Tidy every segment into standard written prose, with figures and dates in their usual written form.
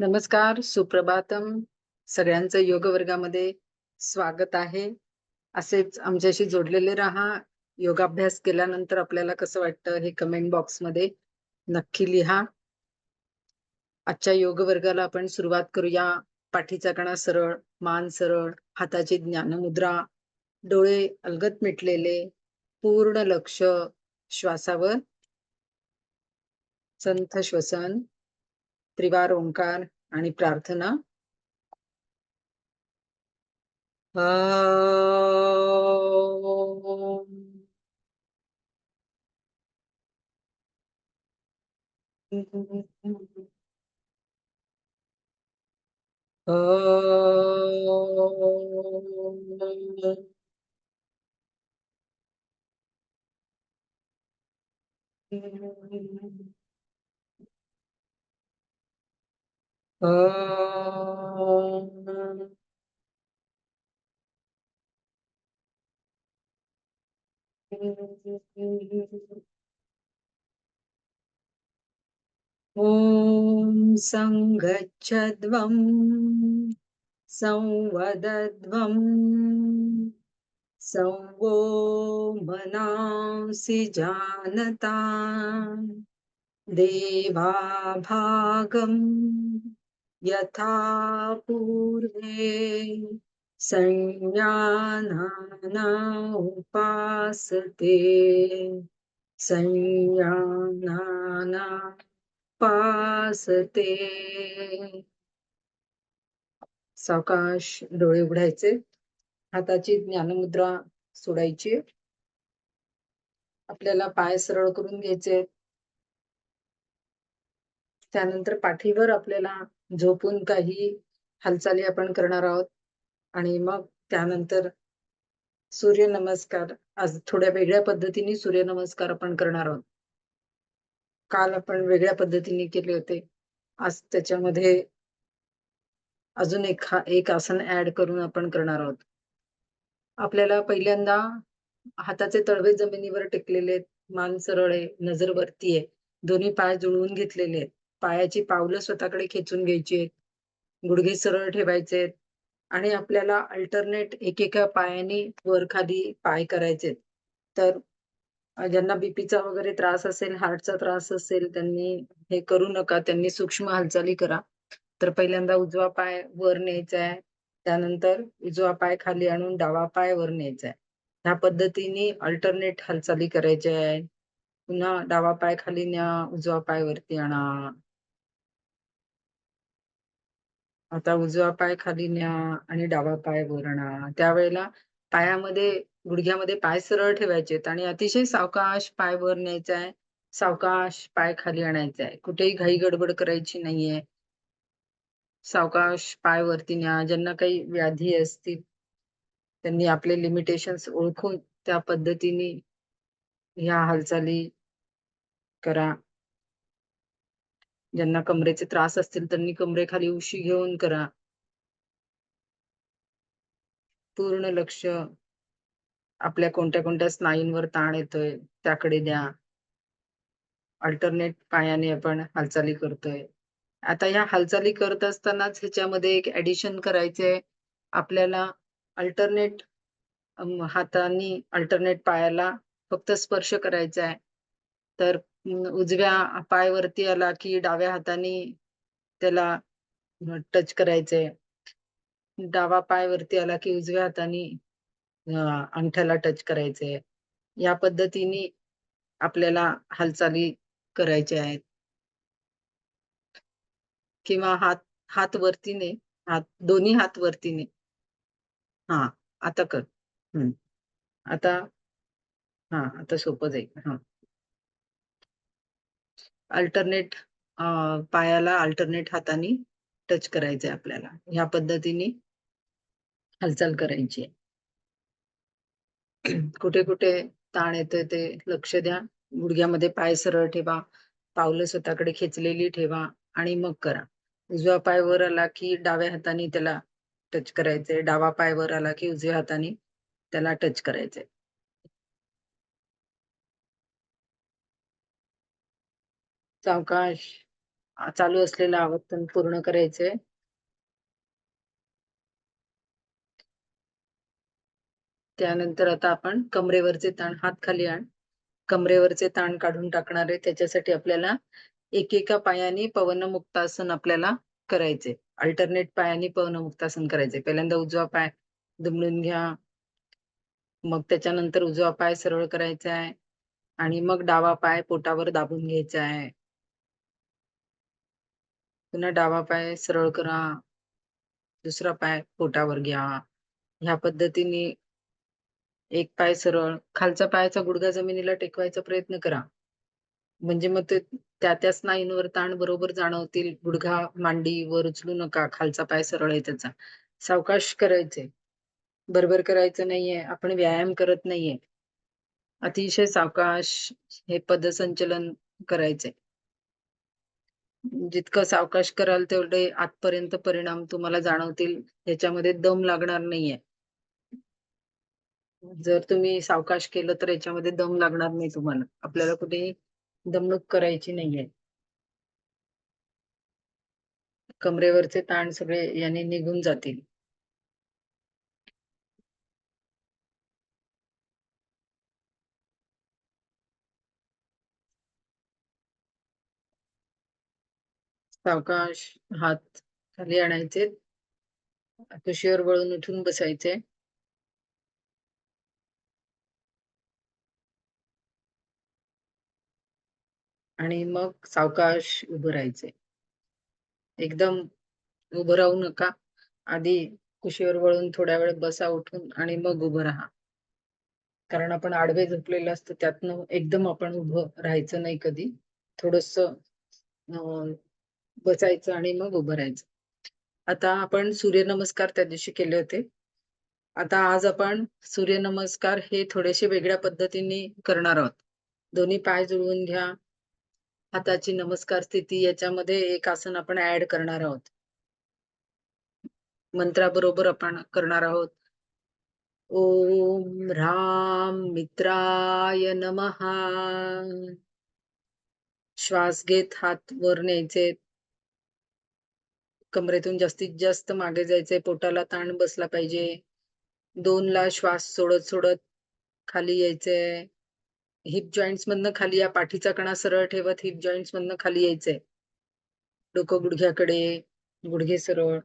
नमस्कार, सुप्रभातम. सगळ्यांचं योग वर्गामध्ये स्वागत आहे. असेच आमच्याशी जोडलेले राहा. योगाभ्यास केल्यानंतर आपल्याला कसं वाटतं हे कमेंट बॉक्समध्ये नक्की लिहा. आजच्या योग वर्गाला आपण सुरुवात करूया. पाठीचा कणा सरळ, मान सरळ, हाताची ज्ञानमुद्रा, डोळे अलगद मिटलेले, पूर्ण लक्ष श्वासावर, संथ श्वसन, त्रिवार ओंकार आणि प्रार्थना. ओम. ओम. ओम. ॐ संगच्छध्वं संवदध्वं संवो मनांसि जानता देवाभागं यथा पूर्वे संज्ञानाना उपासते संज्ञानाना उपासते. सावकाश डोळे उघडायचे, हाताची ज्ञानमुद्रा सोडायची. आपल्याला पाय सरळ करून घ्यायचे. त्यानंतर पाठीवर आपल्याला झोपून काही हालचाली आपण करणार आहोत आणि मग त्यानंतर सूर्यनमस्कार. आज थोड्या वेगळ्या पद्धतीने सूर्यनमस्कार आपण करणार आहोत. काल आपण वेगळ्या पद्धतीने केले होते. आज त्याच्यामध्ये अजून एक आसन ऍड करून आपण करणार आहोत. आपल्याला पहिल्यांदा हाताचे तळवे जमिनीवर टेकलेले आहेत, मान सरळ आहे, नजर वरती आहे, दोन्ही पाय जुळवून घेतलेले आहेत, पायाची पावलं स्वतःकडे खेचून घ्यायची आहेत, गुडघे सरळ ठेवायचे आहेत आणि आपल्याला अल्टरनेट एकेका पायाने वर खाली पाय करायचे. तर ज्यांना बीपीचा वगैरे त्रास असेल, हार्टचा त्रास असेल, त्यांनी हे करू नका. त्यांनी सूक्ष्म हालचाली करा. तर पहिल्यांदा उजवा पाय वर न्यायचा आहे, त्यानंतर उजवा पाय खाली आणून डावा पाय वर न्यायचा आहे. ह्या पद्धतीने अल्टरनेट हालचाली करायच्या आहे. पुन्हा डावा पाय खाली न्या, उजवा पाय वरती आणा. आता उजवा पाय खाली न्या आणि डावा पाय वर आणा. त्यावेळेला पायामध्ये गुडघ्यामध्ये पाय सरळ ठेवायचे आणि अतिशय सावकाश पाय वर न्यायचा आहे, सावकाश पाय खाली आणायचा आहे. कुठेही घाई गडबड करायची नाहीये. सावकाश पाय वरती न्या. ज्यांना काही व्याधी असतील त्यांनी आपले लिमिटेशन्स ओळखून त्या पद्धतीने ह्या हालचाली करा. ज्यांना कमरेचे त्रास असतील त्यांनी कमरेखाली उशी घेऊन करा. पूर्ण लक्ष आपल्या कोणत्या स्नायूंवर ताण येतोय त्याकडे द्या. अल्टरनेट पायाने आपण हालचाली करतोय. आता ह्या हालचाली करत असतानाच ह्याच्यामध्ये एक ऍडिशन करायचंय. आपल्याला अल्टरनेट हातानी अल्टरनेट पायाला फक्त स्पर्श करायचा आहे. तर उजव्या पाय वरती आला की डाव्या हाताने त्याला टच करायचंय. डावा पाय वरती आला की उजव्या हाताने अंगठ्याला टच करायचंय. या पद्धतीने आपल्याला हालचाली करायच्या आहेत. किंवा हात हात वरती ने, दोन्ही हात वरती ने. हां, आता कर. हं. आता आता सोपं जाईल. अल्टरनेट पायाला अल्टरनेट हाताने टच करायचंय आपल्याला. ह्या पद्धतीने हालचाल करायची आहे. कुठे-कुठे ताण येतोय ते लक्ष द्या. गुडघ्यामध्ये पाय सरळ ठेवा, पावलं स्वतःकडे खेचलेली ठेवा आणि मग करा. उजवा पाय वर आला की डाव्या हाताने त्याला टच करायचंय. डावा पाय वर आला की उजव्या हाताने त्याला टच करायचंय. सावकाश चालू असलेलं आवर्तन पूर्ण करायचंय. त्यानंतर आता आपण कमरेवरचे ताण, हात खाली आण. कमरेवरचे ताण काढून टाकणार आहे. त्याच्यासाठी आपल्याला एकेका पायाने पवनमुक्तासन आपल्याला करायचे. अल्टरनेट पायाने पवनमुक्तासन करायचे. पहिल्यांदा उजवा पाय दुमडून घ्या. मग त्याच्यानंतर उजवा पाय सरळ करायचा आहे आणि मग डावा पाय पोटावर दाबून घ्यायचा आहे. पुन्हा डावा पाय सरळ करा. दुसरा पाय पोटावर घ्या. ह्या पद्धतीने एक पाय सरळ, खालचा पायाचा गुडघा जमिनीला टेकवायचा प्रयत्न करा. म्हणजे मग ते त्या स्नायूंवर ताण बरोबर जाणवतील. गुडघा मांडी वर उचलू नका. खालचा पाय सरळ आहे त्याचा. सावकाश करायचे. बरोबर करायचं नाहीये. आपण व्यायाम करत नाहीये. अतिशय सावकाश हे पदसंचलन करायचंय. जितकं सावकाश कराल तेवढे आतपर्यंत परिणाम तुम्हाला जाणवतील. याच्यामध्ये दम लागणार नाहीये. जर तुम्ही सावकाश केलं तर याच्यामध्ये दम लागणार नाही तुम्हाला. आपल्याला कुठेही दमणूक करायची नाहीये. कमरेवरचे ताण सगळे याने निघून जातील. सावकाश हात खाली आणायचे. कुशीवर वळून उठून बसायचे. आणि मग सावकाश उभं राहायचे. एकदम उभं राहू नका. आधी कुशीवर वळून थोड्या वेळ बसा उठून आणि मग उभं राहा. कारण आपण आडवे झोपलेलं असतं, त्यातनं एकदम आपण उभं राहायचं नाही कधी. थोडंसं बसायचं आणि मग उभं राहायचं. आता आपण सूर्यनमस्कार त्या दिवशी केले होते. आता आज आपण सूर्यनमस्कार हे थोडेसे वेगळ्या पद्धतीने करणार आहोत. दोन्ही पाय जुळवून घ्या. हाताची नमस्कार स्थिती याच्यामध्ये एक आसन आपण ऍड करणार आहोत. मंत्राबरोबर आपण करणार आहोत. ओम ह्रां मित्राय नमः. श्वास घेत हात वर न्यायचे. कमरेतून जास्तीत जास्त मागे जायचंय. पोटाला ताण बसला पाहिजे. 2 ला श्वास सोडत सोडत खाली यायचंय. हिप जॉईंट्स मधनं खाली या. पाठीचा कणा सरळ ठेवत हिप जॉईंट्स मधनं खाली यायचंय. डोकं गुडघ्याकडे, गुडघे सरळ.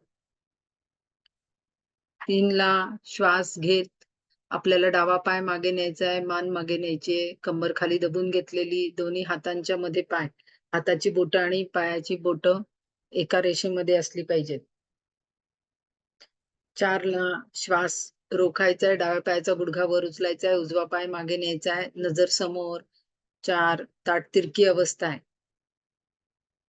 3 ला श्वास घेत आपल्याला डावा पाय मागे न्यायचा आहे. मान मागे न्यायची आहे. कंबर खाली दबून घेतलेली. दोन्ही हातांच्या मध्ये पाय. हाताची बोटं आणि पायाची बोटं एका रेषेमध्ये असली पाहिजेत. 4 ला श्वास रोखायचा आहे. डाव्या पायाचा गुडघा वर उचलायचा आहे. उजवा पाय मागे न्यायचा आहे. नजर समोर. 4 ताठ तिरकी अवस्था आहे.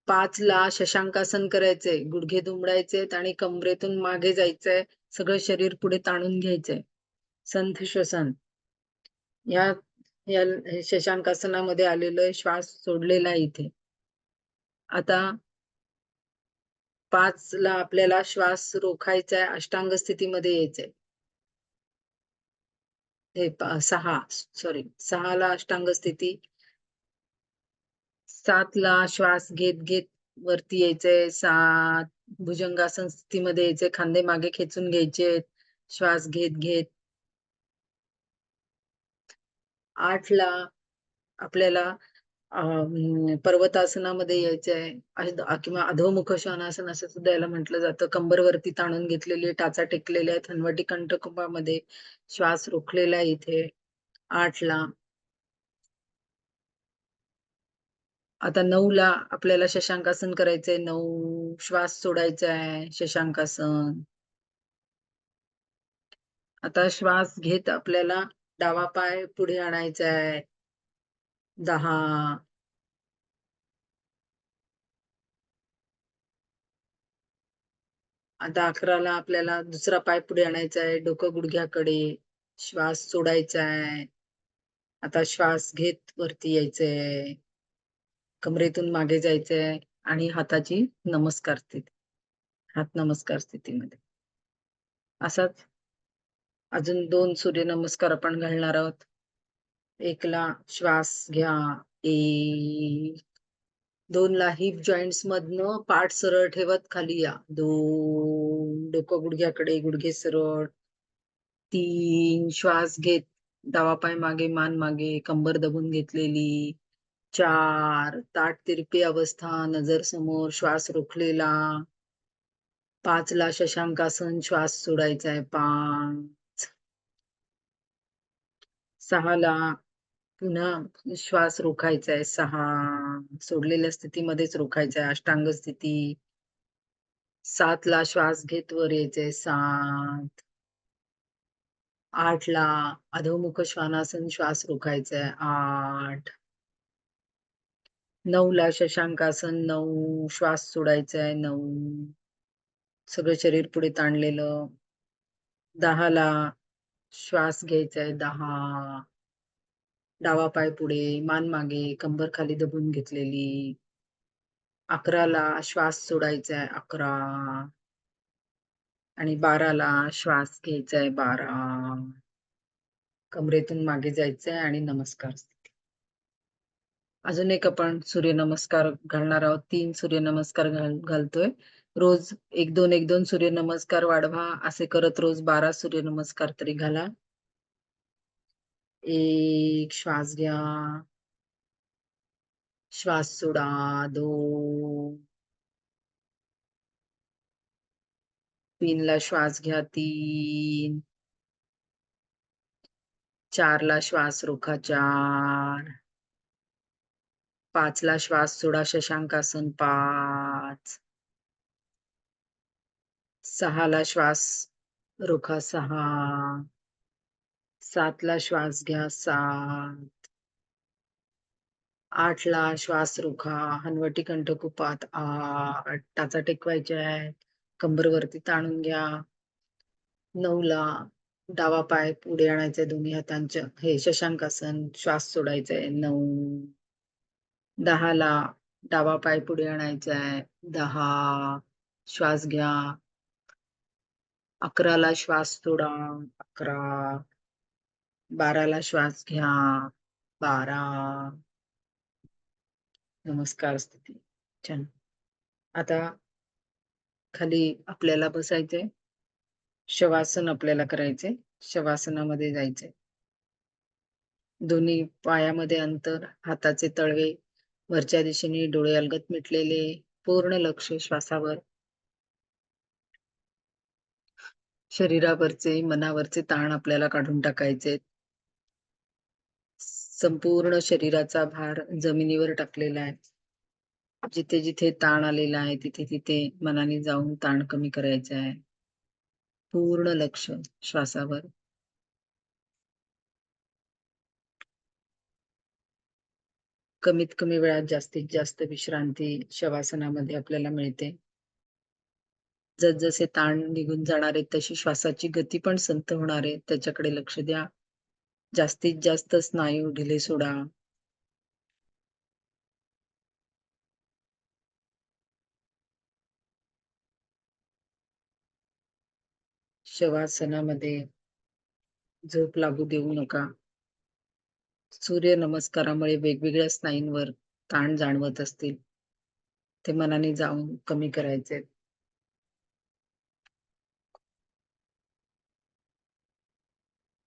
5 ला शशांकासन करायचंय. गुडघे दुमडायचेत आणि कमरेतून मागे जायचंय. सगळं शरीर पुढे ताणून घ्यायचंय. संथ श्वसन. या या शशांकासनामध्ये आलेलं श्वास सोडलेला आहे इथे. आता 5 ला आपल्याला श्वास रोखायचा आहे. अष्टांग स्थितीमध्ये यायचंय. 6 ला अष्टांग स्थिती. 7 ला श्वास घेत घेत वरती यायचंय. 7 भुजंगासन स्थितीमध्ये यायचंय. खांदे मागे खेचून घ्यायचे. श्वास घेत घेत. 8 ला आपल्याला पर्वतासनामध्ये यायचंय. किंवा अधोमुख श्वानासन असं सुद्धा याला म्हटलं जातं. कंबर वरती ताणून घेतलेली, टाचा टेकलेल्या आहेत. हनवटी कंठकुंभामध्ये श्वास रोखलेला आहे इथे 8 ला. आता 9 ला आपल्याला शशांकासन करायचंय. 9 श्वास सोडायचा आहे. शशांकासन. आता श्वास घेत आपल्याला डावा पाय पुढे आणायचा आहे. 10. आता 11 ला आपल्याला दुसरा पाय पुढे आणायचा आहे. डोकं गुडघ्याकडे. श्वास सोडायचा आहे. आता श्वास घेत वरती यायचंय. कमरेतून मागे जायचंय आणि हाताची नमस्कार स्थिती. हात नमस्कार स्थितीमध्ये. असाच अजून 2 सूर्यनमस्कार आपण घालणार आहोत. 1 ला श्वास घ्या. 1, 2ला हिप जॉइंट्स मधनं पाठ सरळ ठेवत खाली या. 2 डोकं गुडघ्याकडे, गुडघे सरळ. 3 श्वास घेत डावा पाय मागे, मान मागे, कंबर दबून घेतलेली. 4 ताठ तिरपी अवस्था, नजर समोर, श्वास रोखलेला. 5ला शशांकासन, श्वास सोडायचा आहे. 5. 6ला पुन्हा श्वास रोखायचा आहे. 6 सोडलेल्या स्थितीमध्येच रोखायचा आहे. अष्टांग स्थिती. 7ला श्वास घेत वर यायचंय. 7. 8ला अधोमुख श्वानासन, श्वास रोखायचा आहे. 8. 9ला शशांकासन, 9 श्वास सोडायचा आहे. 9 सगळं शरीर पुढे ताणलेलं. 10ला श्वास घ्यायचा आहे. 10 डावा पाय पुढे, मान मागे, कंबर खाली दबून घेतलेली. 11ला श्वास सोडायचा आहे. 11 आणि 12ला श्वास घ्यायचा आहे. 12 कमरेतून मागे जायचंय आणि नमस्कार. अजून एक आपण सूर्यनमस्कार घालणार आहोत. 3 सूर्यनमस्कार घालतोय. रोज 1-2, 1-2 सूर्यनमस्कार वाढवा. असे करत रोज 12 सूर्यनमस्कार तरी घाला. 1 श्वास घ्या. श्वास सोडा. 2 3ला श्वास घ्या. 3 4ला श्वास रोखा. 4 5ला श्वास सोडा. शशांकासन. 5 6ला श्वास रोखा. 6 7ला श्वास घ्या. 7 8ला श्वास रोखा. हनवटी कंठकुपात. 8 टाचा टेकवायच्या आहेत. कंबर वरती ताणून घ्या. 9ला डावा पाय पुढे आणायचा दोन्ही हातांच्या. हे शशांकासन. श्वास सोडायचा आहे. 9 10ला डावा पाय पुढे आणायचा आहे. 10 श्वास घ्या. 11ला श्वास सोडा. 11 12ला श्वास घ्या. 12 नमस्कार स्थिती. छान. आता खाली आपल्याला बसायचंय. शवासन आपल्याला करायचंय. शवासनामध्ये जायचंय. दोन्ही पायामध्ये अंतर, हाताचे तळवे वरच्या दिशेने, डोळे अलगद मिटलेले, पूर्ण लक्ष श्वासावर. शरीरावरचे, मनावरचे ताण आपल्याला काढून टाकायचे. संपूर्ण शरीराचा भार जमिनीवर टाकलेला आहे. जिथे जिथे ताण आलेला आहे तिथे तिथे मनाने जाऊन ताण कमी करायचा आहे. पूर्ण लक्ष श्वासावर. कमीत कमी वेळात जास्तीत जास्त विश्रांती शवासनामध्ये आपल्याला मिळते. जसजसे ताण निघून जाणार आहे तशी श्वासाची गती पण संथ होणार आहे. त्याच्याकडे लक्ष द्या. जास्तीत जास्त स्नायू ढिले सोडा. शवासनामध्ये झोप लागू देऊ नका. सूर्य नमस्कारामुळे वेगवेगळ्या स्नायूंवर ताण जाणवत असतील ते मनाने जाऊन कमी करायचे.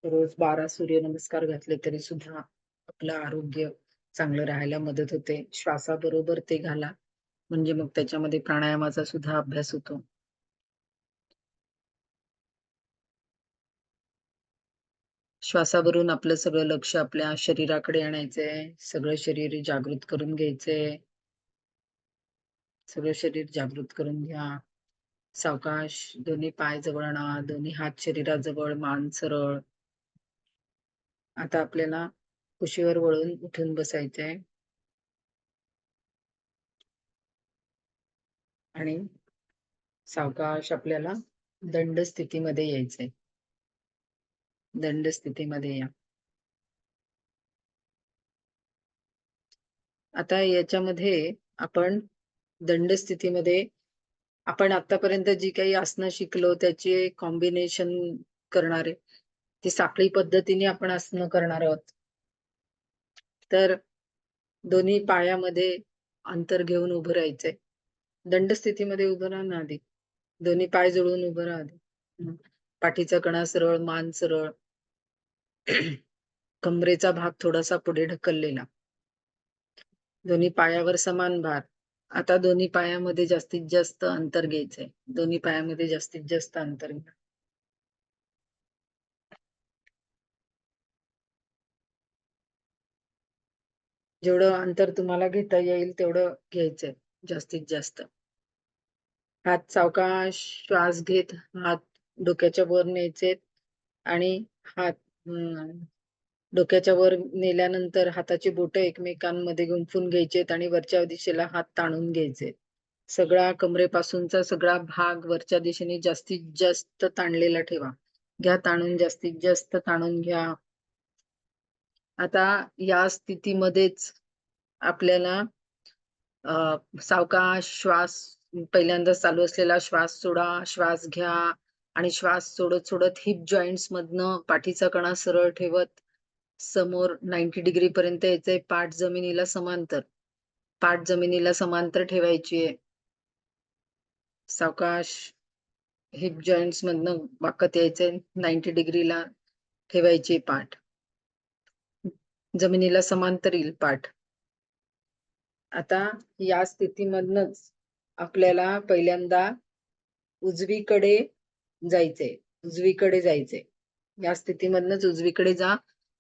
रोज 12 सूर्यनमस्कार घातले तरी सुद्धा आपलं आरोग्य चांगलं राहायला मदत होते. श्वासाबरोबर ते घाला म्हणजे मग त्याच्यामध्ये प्राणायामाचा सुद्धा अभ्यास होतो. श्वासावरून आपलं सगळं लक्ष आपल्या शरीराकडे आणायचंय. सगळं शरीर जागृत करून घ्यायचंय. सगळं शरीर जागृत करून घ्या. सावकाश दोन्ही पाय जवळ आणा. दोन्ही हात शरीराजवळ. मान सरळ. आता आपल्याला कुशीवर वळून उठून बसायचंय आणि सावकाश आपल्याला दंड स्थितीमध्ये यायचंय. दंड स्थितीमध्ये या. आता याच्यामध्ये आपण दंड स्थितीमध्ये आपण आतापर्यंत जी काही आसनं शिकलो त्याचे कॉम्बिनेशन करणार आहे. ती साखळी पद्धतीने आपण आसनं करणार आहोत. तर दोन्ही पायामध्ये अंतर घेऊन उभं राहायचंय. दंड स्थितीमध्ये उभं राहा ना आधी. दोन्ही पाय जोडून उभं राहा आधी. पाठीचा कणा सरळ, मान सरळ. कमरेचा भाग थोडासा पुढे ढकललेला. दोन्ही पायावर समान भार. आता दोन्ही पायामध्ये जास्तीत जास्त अंतर घ्यायचंय. दोन्ही पायामध्ये जास्तीत जास्त अंतर घ्या. जेवढं अंतर तुम्हाला घेता येईल तेवढं घ्यायचंय जास्तीत जास्त. हात सावकाश श्वास घेत हात डोक्याच्या वर न्यायचे आणि हात डोक्याच्या वर नेल्यानंतर हाताची बोटं एकमेकांमध्ये गुंफून घ्यायचेत आणि वरच्या दिशेला हात ताणून घ्यायचे. सगळा कमरेपासूनचा सगळा भाग वरच्या दिशेने जास्तीत जास्त ताणलेला ठेवा. घ्या ताणून, जास्तीत जास्त ताणून घ्या. आता या स्थितीमध्येच आपल्याला सावकाश श्वास, पहिल्यांदा चालू असलेला श्वास सोडा, श्वास घ्या आणि श्वास सोडत सोडत हिप जॉईंट्स मधनं पाठीचा कणा सरळ ठेवत समोर 90 डिग्री पर्यंत यायचंय. पाठ जमिनीला समांतर. पाठ जमिनीला समांतर ठेवायची आहे. सावकाश हिप जॉईंट्स मधनं वाकत यायचंय. 90 डिग्रीला ठेवायची पाठ. जमिनीला समांतर येईल पाठ. आता या स्थितीमधनच आपल्याला पहिल्यांदा उजवीकडे जायचंय. उजवीकडे जायचंय. या स्थितीमधनच उजवीकडे जा.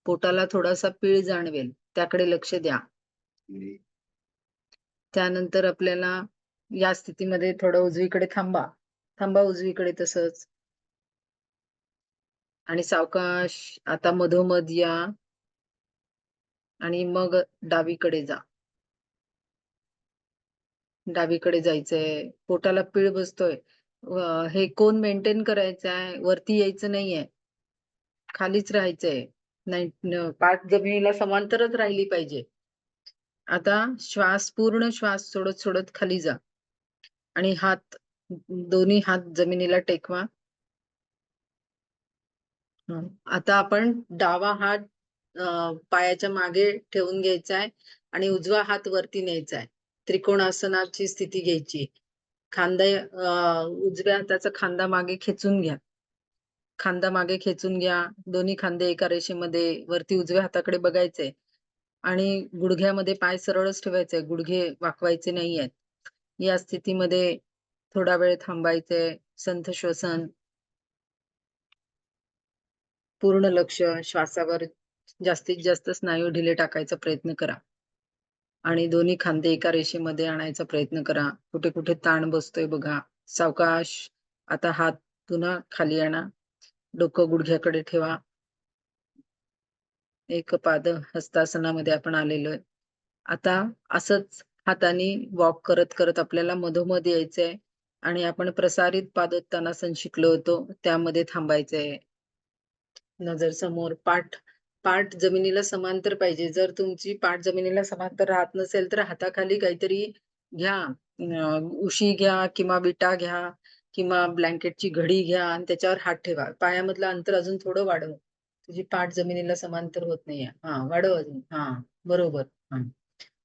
पोटाला थोडासा पीळ जाणवेल, त्याकडे लक्ष द्या. त्यानंतर आपल्याला या स्थितीमध्ये थोडं उजवीकडे थांबा. थांबा उजवीकडे तसंच. आणि सावकाश आता मधोमध या आणि मग डावीकडे जा. डावीकडे जायचंय. पोटाला पीळ बसतोय. हे कोण मेंटेन करायचं आहे. वरती यायचं नाहीये. खालीच राहायचंय. पाठ जमिनीला समांतरच राहिली पाहिजे. आता पूर्ण श्वास सोडत सोडत खाली जा आणि दोन्ही हात जमिनीला टेकवा. आता आपण डावा हात पायाच्या मागे ठेवून घ्यायचा आहे आणि उजवा हात वरती न्यायचा आहे. त्रिकोणासनाची स्थिती घ्यायची. उजव्या हाताचा खांदा मागे खेचून घ्या. खांदा मागे खेचून घ्या. दोन्ही खांदे एका रेषेमध्ये. वरती उजव्या हाताकडे बघायचंय आणि गुडघ्यामध्ये पाय सरळच ठेवायचे. गुडघे वाकवायचे नाहीयेत. या स्थितीमध्ये थोडा वेळ थांबायचंय. संथ श्वसन. पूर्ण लक्ष श्वासावर. जास्तीत जास्त स्नायू ढिले टाकायचा प्रयत्न करा आणि दोन्ही खांदे एका रेषेमध्ये आणायचा प्रयत्न करा. कुठे कुठे ताण बसतोय बघा. सावकाश आता हात पुन्हा खाली आणा. डोकं गुडघ्याकडे ठेवा. एकपाद हस्तासनामध्ये आपण आलेलोय. आता असंच हाताने वॉक करत करत आपल्याला मधोमध यायचंय आणि आपण प्रसारित पादोत्तानासन शिकलो होतो त्यामध्ये थांबायचंय. नजर समोर. पाठ जमिनीला समांतर पाहिजे. जर तुमची पाठ जमिनीला समांतर राहत नसेल तर हाताखाली काहीतरी घ्या. उशी घ्या किंवा विटा घ्या किंवा ब्लँकेटची घडी घ्या आणि त्याच्यावर हात ठेवा. पायामधलं अंतर अजून थोडं वाढव. तुझी पाठ जमिनीला समांतर होत नाहीये. वाढव अजून. बरोबर.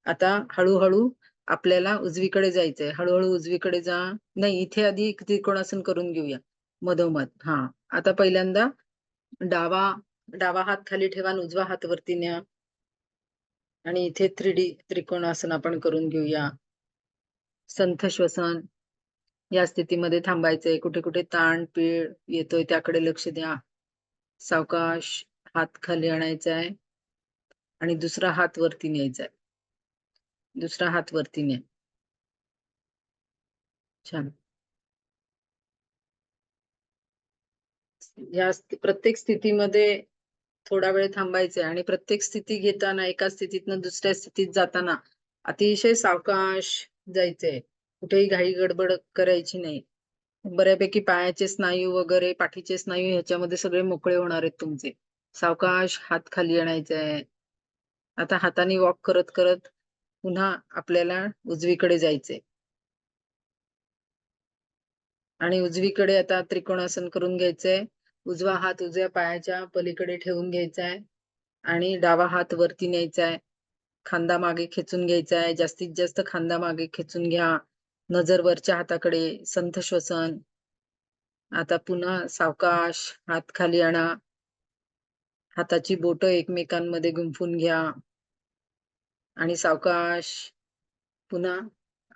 आता हळूहळू आपल्याला उजवीकडे जायचंय. हळूहळू उजवीकडे जा. नाही, इथे आधी त्रिकोणासन करून घेऊया मधोमध. आता पहिल्यांदा डावा हात खाली ठेवा आणि उजवा हात वरती न्या आणि इथे 3D त्रिकोणासन आपण करून घेऊया. संथ श्वसन. या स्थितीमध्ये थांबायचंय. कुठे कुठे ताण पीळ येतोय त्याकडे लक्ष द्या. सावकाश हात खाली आणायचा आहे आणि दुसरा हात वरती न्यायचा आहे. दुसरा हात वरती न्या. छान. या प्रत्येक स्थितीमध्ये थोडा वेळ थांबायचंय आणि प्रत्येक स्थिती घेताना एका स्थितीतनं दुसऱ्या स्थितीत जाताना अतिशय सावकाश जायचंय. कुठेही घाई गडबड करायची नाही. बऱ्यापैकी पायाचे स्नायू वगैरे पाठीचे स्नायू ह्याच्यामध्ये सगळे मोकळे होणार आहेत तुमचे. सावकाश हात खाली आणायचे आहे. आता हाताने वॉक करत करत पुन्हा आपल्याला उजवीकडे जायचंय आणि उजवीकडे आता त्रिकोणासन करून घ्यायचंय. उजवा हात उजव्या पायाच्या पलीकडे ठेवून घ्यायचा आहे आणि डावा हात वरती न्यायचा आहे. खांदा मागे खेचून घ्यायचा आहे. जास्तीत जास्त खांदा मागे खेचून घ्या. नजर वरच्या हाताकडे, संथ श्वसन. आता पुन्हा सावकाश हात खाली आणा. हाताची बोटं एकमेकांमध्ये गुंफून घ्या आणि सावकाश पुन्हा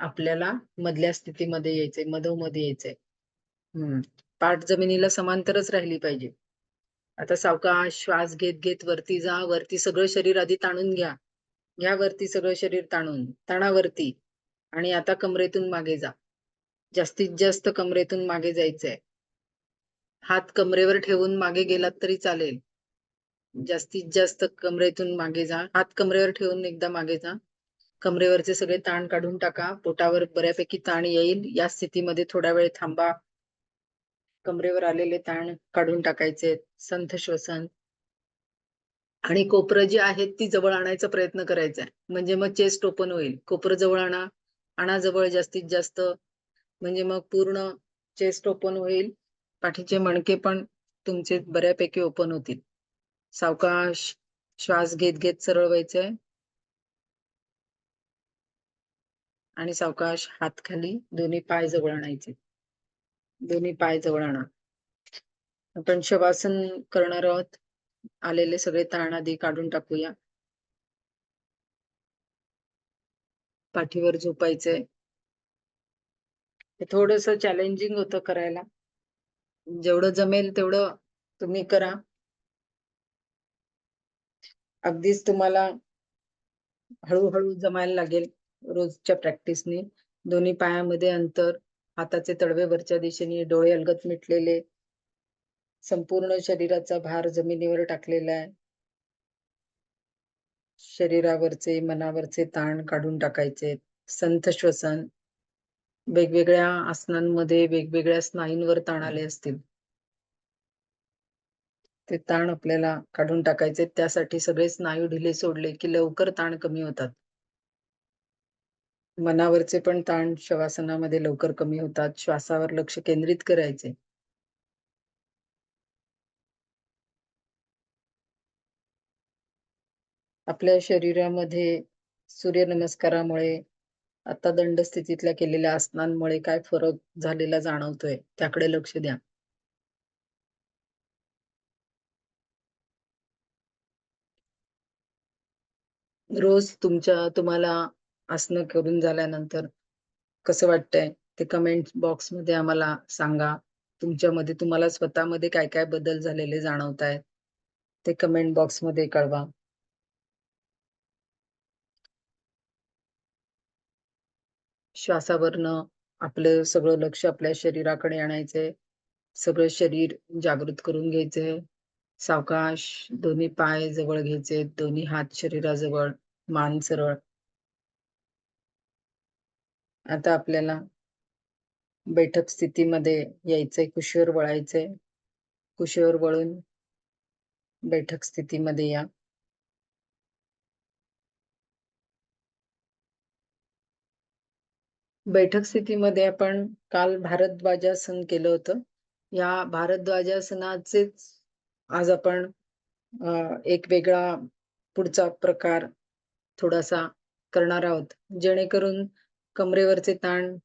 आपल्याला मधल्या स्थितीमध्ये यायचंय, मधोमध यायचंय. पाठ जमिनीला समांतरच राहिली पाहिजे. आता सावकाश श्वास घेत घेत वरती जा. वरती सगळं शरीर आधी ताणून घ्या. घ्या वरती सगळं शरीर ताणून. ताणा वरती. आणि आता कमरेतून मागे जा. जास्तीत जास्त कमरेतून मागे जायचंय. हात कमरेवर ठेवून मागे गेलात तरी चालेल. जास्तीत जास्त कमरेतून मागे जा. हात कमरेवर ठेवून एकदा मागे जा. कमरेवरचे सगळे ताण काढून टाका. पोटावर बऱ्यापैकी ताण येईल. या स्थितीमध्ये थोडा वेळ थांबा. कमरेवर आलेले ताण काढून टाकायचे. संथ श्वसन. आणि कोपरं जी आहेत ती जवळ आणायचा प्रयत्न करायचा आहे. म्हणजे मग चेस्ट ओपन होईल. कोपरं जवळ आणा. आणा जवळ जास्तीत जास्त. म्हणजे मग पूर्ण चेस्ट ओपन होईल. पाठीचे मणके पण तुमचे बऱ्यापैकी ओपन होतील. सावकाश श्वास घेत घेत सरळ व्हायचंय. आणि सावकाश हात खाली, दोन्ही पाय जवळ आणायचे. दोन्ही पाय जवळ आणा. आपण शवासन करणार आहोत. आलेले सगळे ताण आधी काढून टाकूया. पाठीवर झोपायचंय. हे थोडंसं चॅलेंजिंग होतं करायला. जेवढं जमेल तेवढं तुम्ही करा. अगदीच तुम्हाला हळूहळू जमायला लागेल रोजच्या प्रॅक्टिसने. दोन्ही पायामध्ये अंतर, हाताचे तळवे वरच्या दिशेने, डोळे अलगद मिटलेले, संपूर्ण शरीराचा भार जमिनीवर टाकलेला आहे. शरीरावरचे, मनावरचे ताण काढून टाकायचे. संथ श्वसन. वेगवेगळ्या आसनांमध्ये वेगवेगळ्या स्नायूंवर ताण आले असतील. ते ताण आपल्याला काढून टाकायचे. त्यासाठी सगळे स्नायू ढिले सोडले की लवकर ताण कमी होतात. मनावरचे पण ताण शवासनामध्ये लवकर कमी होतात. श्वासावर लक्ष केंद्रित करायचे. आपल्या शरीरामध्ये सूर्यनमस्कारामुळे, आता दंड स्थितीतल्या केलेल्या आसनांमुळे काय फरक झालेला जाणवतोय त्याकडे लक्ष द्या. रोज तुम्हाला आसनं करून झाल्यानंतर कसं वाटतंय ते कमेंट बॉक्समध्ये आम्हाला सांगा. तुमच्यामध्ये तुम्हाला स्वतःमध्ये काय काय बदल झालेले जाणवतायत ते कमेंट बॉक्समध्ये कळवा. श्वासावरनं आपलं सगळं लक्ष आपल्या शरीराकडे आणायचंय. सगळं शरीर जागृत करून घ्यायचंय. सावकाश दोन्ही पाय जवळ घ्यायचे, दोन्ही हात शरीराजवळ, मान सरळ. आता आपल्याला बैठक स्थितीमध्ये यायचंय. कुशीवर वळायचंय. कुशीवर वळून बैठक स्थितीमध्ये या. बैठक स्थितीमध्ये आपण काल भारद्वाजासन केलं होतं. या भारद्वाजासनाचेच आज आपण एक वेगळा पुढचा प्रकार थोडासा करणार आहोत. जेणेकरून कमरेवरचे ताण,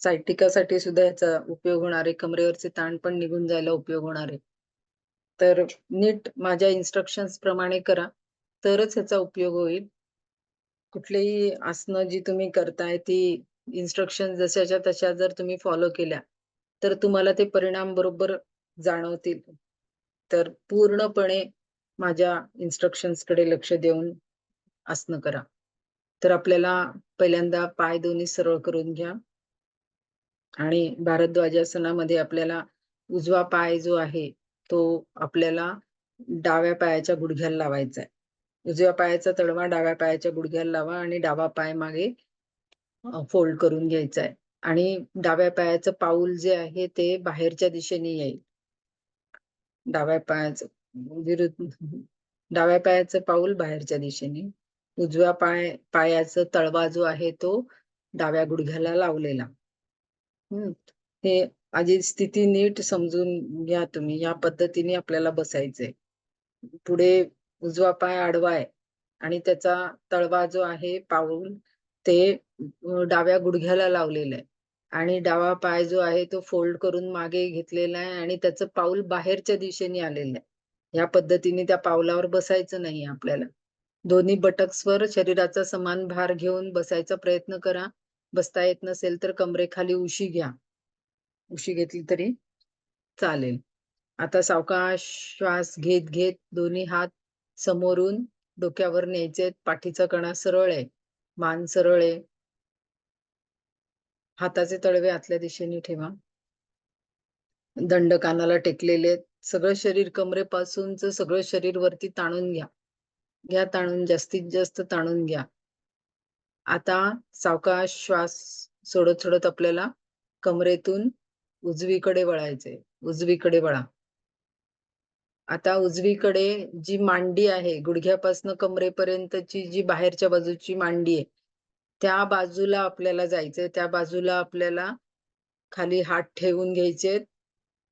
सायटिकासाठी सुद्धा याचा उपयोग होणार आहे. कमरेवरचे ताण पण निघून जायला उपयोग होणार आहे. तर नीट माझ्या इन्स्ट्रक्शन्स प्रमाणे करा, तरच ह्याचा उपयोग होईल. कुठलीही आसनं जी तुम्ही करताय ती इन्स्ट्रक्शन जशाच्या तशा जर तुम्ही फॉलो केल्या, तर तुम्हाला ते परिणाम बरोबर जाणवतील. तर पूर्णपणे माझ्या इन्स्ट्रक्शन्सकडे लक्ष देऊन आसनं करा. तर आपल्याला पहिल्यांदा पाय दोन्ही सरळ करून घ्या. आणि भारद्वाजासनामध्ये आपल्याला उजवा पाय जो आहे, तो आपल्याला डाव्या पायाच्या गुडघ्याला लावायचा आहे. उजव्या पायाचा तळवा डाव्या पायाच्या गुडघ्याला लावा आणि डावा पाय मागे फोल्ड करून घ्यायचा आहे. आणि डाव्या पायाचं पाऊल जे आहे ते बाहेरच्या दिशेने येईल. डाव्या पायाचं विरुद्ध डाव्या पायाचं पाऊल बाहेरच्या दिशेने. उजव्या पायाचा तळवा जो आहे तो डाव्या गुडघ्याला लावलेला. हे आधी स्थिती नीट समजून घ्या तुम्ही. या पद्धतीने आपल्याला बसायचंय. पुढे उजवा पाय आडवा आहे आणि त्याचा तळवा जो आहे पाऊल ते डाव्या गुडघ्याला लावलेलं आहे आणि डावा पाय जो आहे तो फोल्ड करून मागे घेतलेला आहे आणि त्याचं पाऊल बाहेरच्या दिशेने आलेलं आहे. या पद्धतीने त्या पावलावर बसायचं नाही आपल्याला. दोन्ही बटक्सवर शरीराचा समान भार घेऊन बसायचा प्रयत्न करा. बसता येत नसेल तर कमरेखाली उशी घ्या. उशी घेतली तरी चालेल. आता सावकाश श्वास घेत घेत दोन्ही हात समोरून डोक्यावर न्यायचे. पाठीचा कणा सरळ आहे, मान सरळ आहे. हाताचे तळवे आतल्या दिशेने ठेवा. दंड कानाला टेकलेले आहेत. सगळं शरीर कमरेपासूनच सगळं शरीर वरती ताणून घ्या. घ्या ताणून, जास्तीत जास्त ताणून घ्या. आता सावकाश श्वास सोडत सोडत आपल्याला कमरेतून उजवीकडे वळायचे. उजवीकडे वळा. आता उजवीकडे जी मांडी आहे, गुडघ्यापासून कमरेपर्यंतची जी बाहेरच्या बाजूची मांडी आहे, त्या बाजूला आपल्याला जायचंय. त्या बाजूला आपल्याला खाली हात ठेवून घ्यायचे.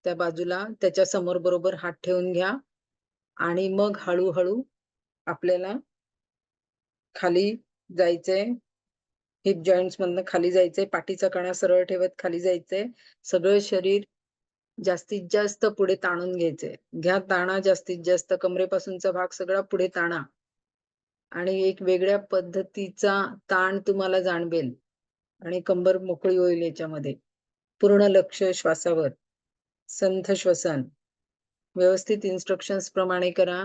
त्या बाजूला त्याच्या समोर बरोबर हात ठेवून घ्या आणि मग हळूहळू आपल्याला खाली जायचंय. हिप जॉइंट्स मधनं खाली जायचंय. पाठीचा कणा सरळ ठेवत खाली जायचंय. सगळं शरीर जास्तीत जास्त पुढे ताणून घ्यायचंय. घ्या ताणा जास्तीत जास्त. कमरेपासूनचा भाग सगळा पुढे ताणा आणि एक वेगळ्या पद्धतीचा ताण तुम्हाला जाणवेल आणि कंबर मोकळी होईल याच्यामध्ये. पूर्ण लक्ष श्वासावर. संथ श्वसन. व्यवस्थित इन्स्ट्रक्शन्स प्रमाणे करा.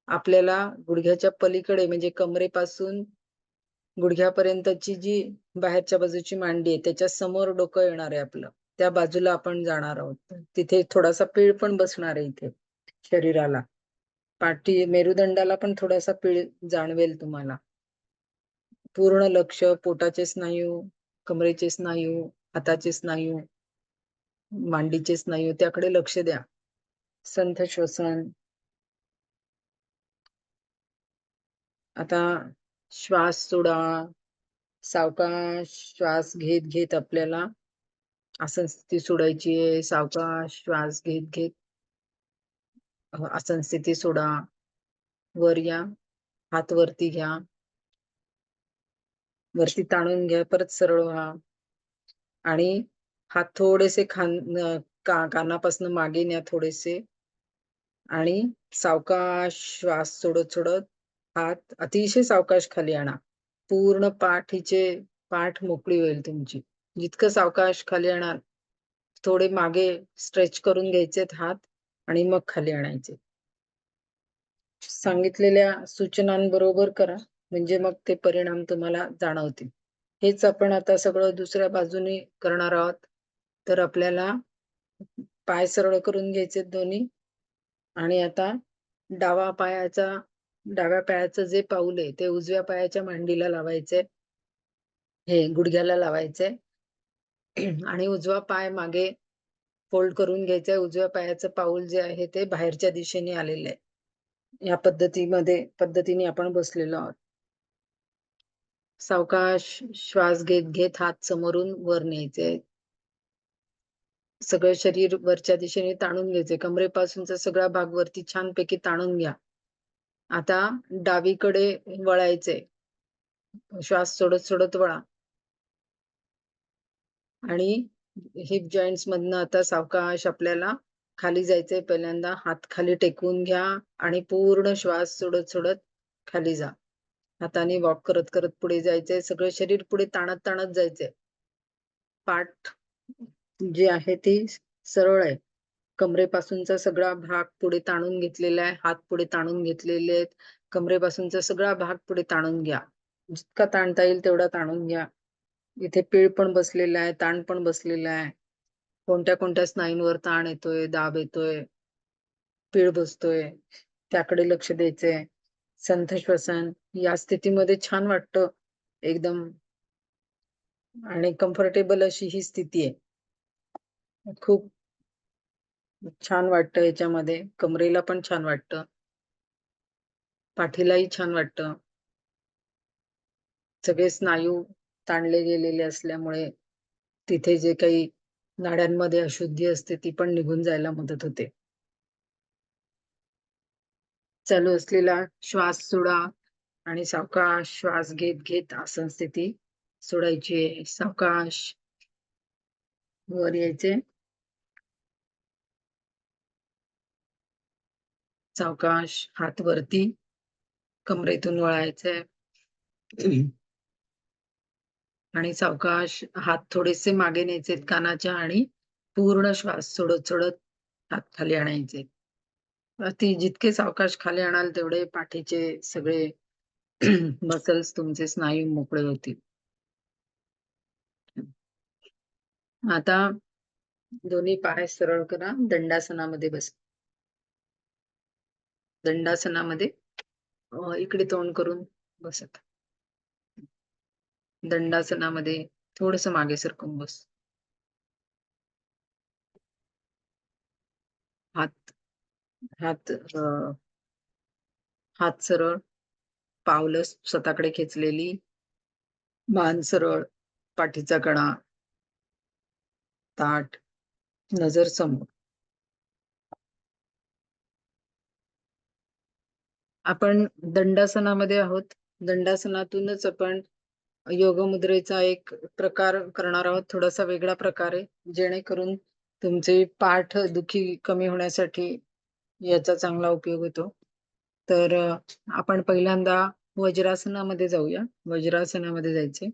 आपल्याला गुडघ्याच्या पलीकडे म्हणजे कमरेपासून गुडघ्यापर्यंतची जी बाहेरच्या बाजूची मांडी आहे त्याच्या समोर डोकं येणार आहे आपलं. त्या बाजूला आपण जाणार आहोत. तिथे थोडासा पीळ पण बसणार आहे इथे शरीराला. पाठी मेरुदंडाला पण थोडासा पीळ जाणवेल तुम्हाला. पूर्ण लक्ष पोटाचे स्नायू, कमरेचे स्नायू, हाताचे स्नायू, मांडीचे स्नायू त्याकडे लक्ष द्या. संथ श्वसन. आता श्वास सोडा. सावकाश श्वास घेत घेत आपल्याला आसन स्थिती सोडायची आहे. सावकाश श्वास घेत घेत आसन स्थिती सोडा. वर या. हात वरती घ्या. वरती ताणून घ्या. परत सरळ व्हा आणि हात थोडेसे कानापासून मागे न्या थोडेसे आणि सावकाश श्वास सोडत सोडत हात अतिशय सावकाश खाली आणा. पूर्ण पाठ मोकळी होईल तुमची. जितकं सावकाश खाली आणाल थोडे मागे स्ट्रेच करून घ्यायचेत हात आणि मग खाली आणायचे. सांगितलेल्या सूचनांबरोबर करा म्हणजे मग ते परिणाम तुम्हाला जाणवतील. हेच आपण आता सगळं दुसऱ्या बाजूने करणार आहोत. तर आपल्याला पाय सरळ करून घ्यायचे दोन्ही आणि आता डाव्या पायाचं जे पाऊल आहे ते उजव्या पायाच्या मांडीला लावायचंय. हे गुडघ्याला लावायचंय आणि उजवा पाय मागे फोल्ड करून घ्यायचंय. उजव्या पायाचं पाऊल जे आहे ते बाहेरच्या दिशेने आलेलं आहे. या पद्धतीने आपण बसलेलो आहोत. सावकाश श्वास घेत घेत हात समोरून वर न्यायचे. सगळं शरीर वरच्या दिशेने ताणून घ्यायचे. कमरेपासूनचा सगळा भाग वरती छानपैकी ताणून घ्या. आता डावीकडे वळायचे. श्वास सोडत सोडत वळा आणि हिप जॉइंट्स मधनं आता सावकाश आपल्याला खाली जायचंय. पहिल्यांदा हात खाली टेकवून घ्या आणि पूर्ण श्वास सोडत सोडत खाली जा. हाताने वॉक करत करत पुढे जायचंय. सगळं शरीर पुढे ताणत ताणत जायचंय. पाठ जी आहे ती सरळ आहे. कमरेपासूनचा सगळा भाग पुढे ताणून घेतलेला आहे. हात पुढे ताणून घेतलेले आहेत. कमरेपासूनचा सगळा भाग पुढे ताणून घ्या. जितका ताणता येईल तेवढा ताणून घ्या. इथे पीळ पण बसलेला आहे, ताण पण बसलेला आहे. कोणत्या कोणत्या स्नायूंवर ताण येतोय, दाब येतोय, पीळ बसतोय त्याकडे लक्ष द्यायचंय. संथ श्वसन. या स्थितीमध्ये छान वाटतं एकदम आणि कम्फर्टेबल अशी ही स्थिती आहे. खूप छान वाटतं याच्यामध्ये. कमरेला पण छान वाटतं. पाठीलाही छान वाटतं. सगळे स्नायू ताणले गेलेले असल्यामुळे तिथे जे काही नाड्यांमध्ये अशुद्धी असते ती पण निघून जायला मदत होते. चालू असलेला श्वास सोडा. आणि सावकाश श्वास घेत घेत आसन स्थिती सोडायची आहे. सावकाश वर यायचे. सावकाश हात वरती कमरेतून वळायचे. आणि सावकाश हात थोडेसे मागे न्यायचे कानाच्या आणि पूर्ण श्वास सोडत सोडत हात खाली आणायचे. ती जितके सावकाश खाली आणाल तेवढे पाठीचे सगळे मसल्स तुमचे स्नायू मोकळे होतील. आता दोन्ही पाय सरळ करा. दंडासनामध्ये बसा. दंडासनामध्ये इकडे तोंड करून बसत. दंडासनामध्ये थोडंसं मागे सरकून बस. हात हात हात सरळ, पावलं स्वतःकडे खेचलेली, मान सरळ, पाठीचा कणा ताठ, नजर समोर. आपण दंडासनामध्ये आहोत. दंडासनातूनच आपण योग मुद्रेचा एक प्रकार करणार आहोत, थोडासा वेगळ्या प्रकारे, जेणेकरून तुमचे पाठ दुखी कमी होण्यासाठी याचा चांगला उपयोग होतो. तर आपण पहिल्यांदा वज्रासनामध्ये जाऊया. वज्रासनामध्ये जायचे.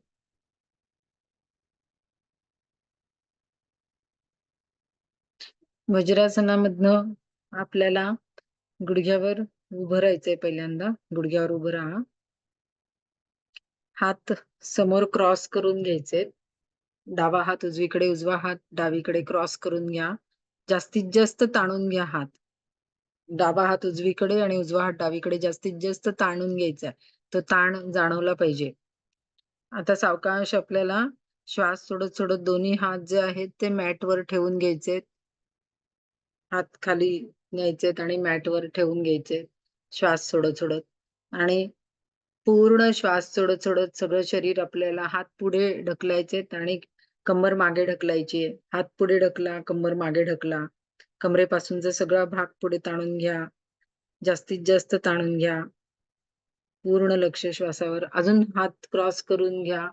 वज्रासनामधनं आपल्याला गुडघ्यावर उभं राहायचंय. पहिल्यांदा गुडघ्यावर उभं राहा. हात समोर क्रॉस करून घ्यायचे. डावा हात उजवीकडे, उजवा हात डावीकडे क्रॉस करून घ्या. जास्तीत जास्त ताणून घ्या हात. डावा हात उजवीकडे आणि उजवा हात डावीकडे जास्तीत जास्त ताणून घ्यायचा. तो ताण जाणवला पाहिजे. आता सावकाश आपल्याला श्वास सोडत सोडत दोन्ही हात जे आहेत ते मॅटवर ठेवून घ्यायचे. हात खाली न्यायचेत आणि मॅटवर ठेवून घ्यायचे. श्वास सोडत सोडत आणि पूर्ण श्वास सोडत सोडत सगळं शरीर आपल्याला हात पुढे ढकलायचे आणि कंबर मागे ढकलायची. हात पुढे ढकला, कंबर मागे ढकला. कमरेपासूनचा सगळा भाग पुढे ताणून घ्या. जास्तीत जास्त ताणून घ्या. पूर्ण लक्ष श्वासावर. अजून हात क्रॉस करून घ्या.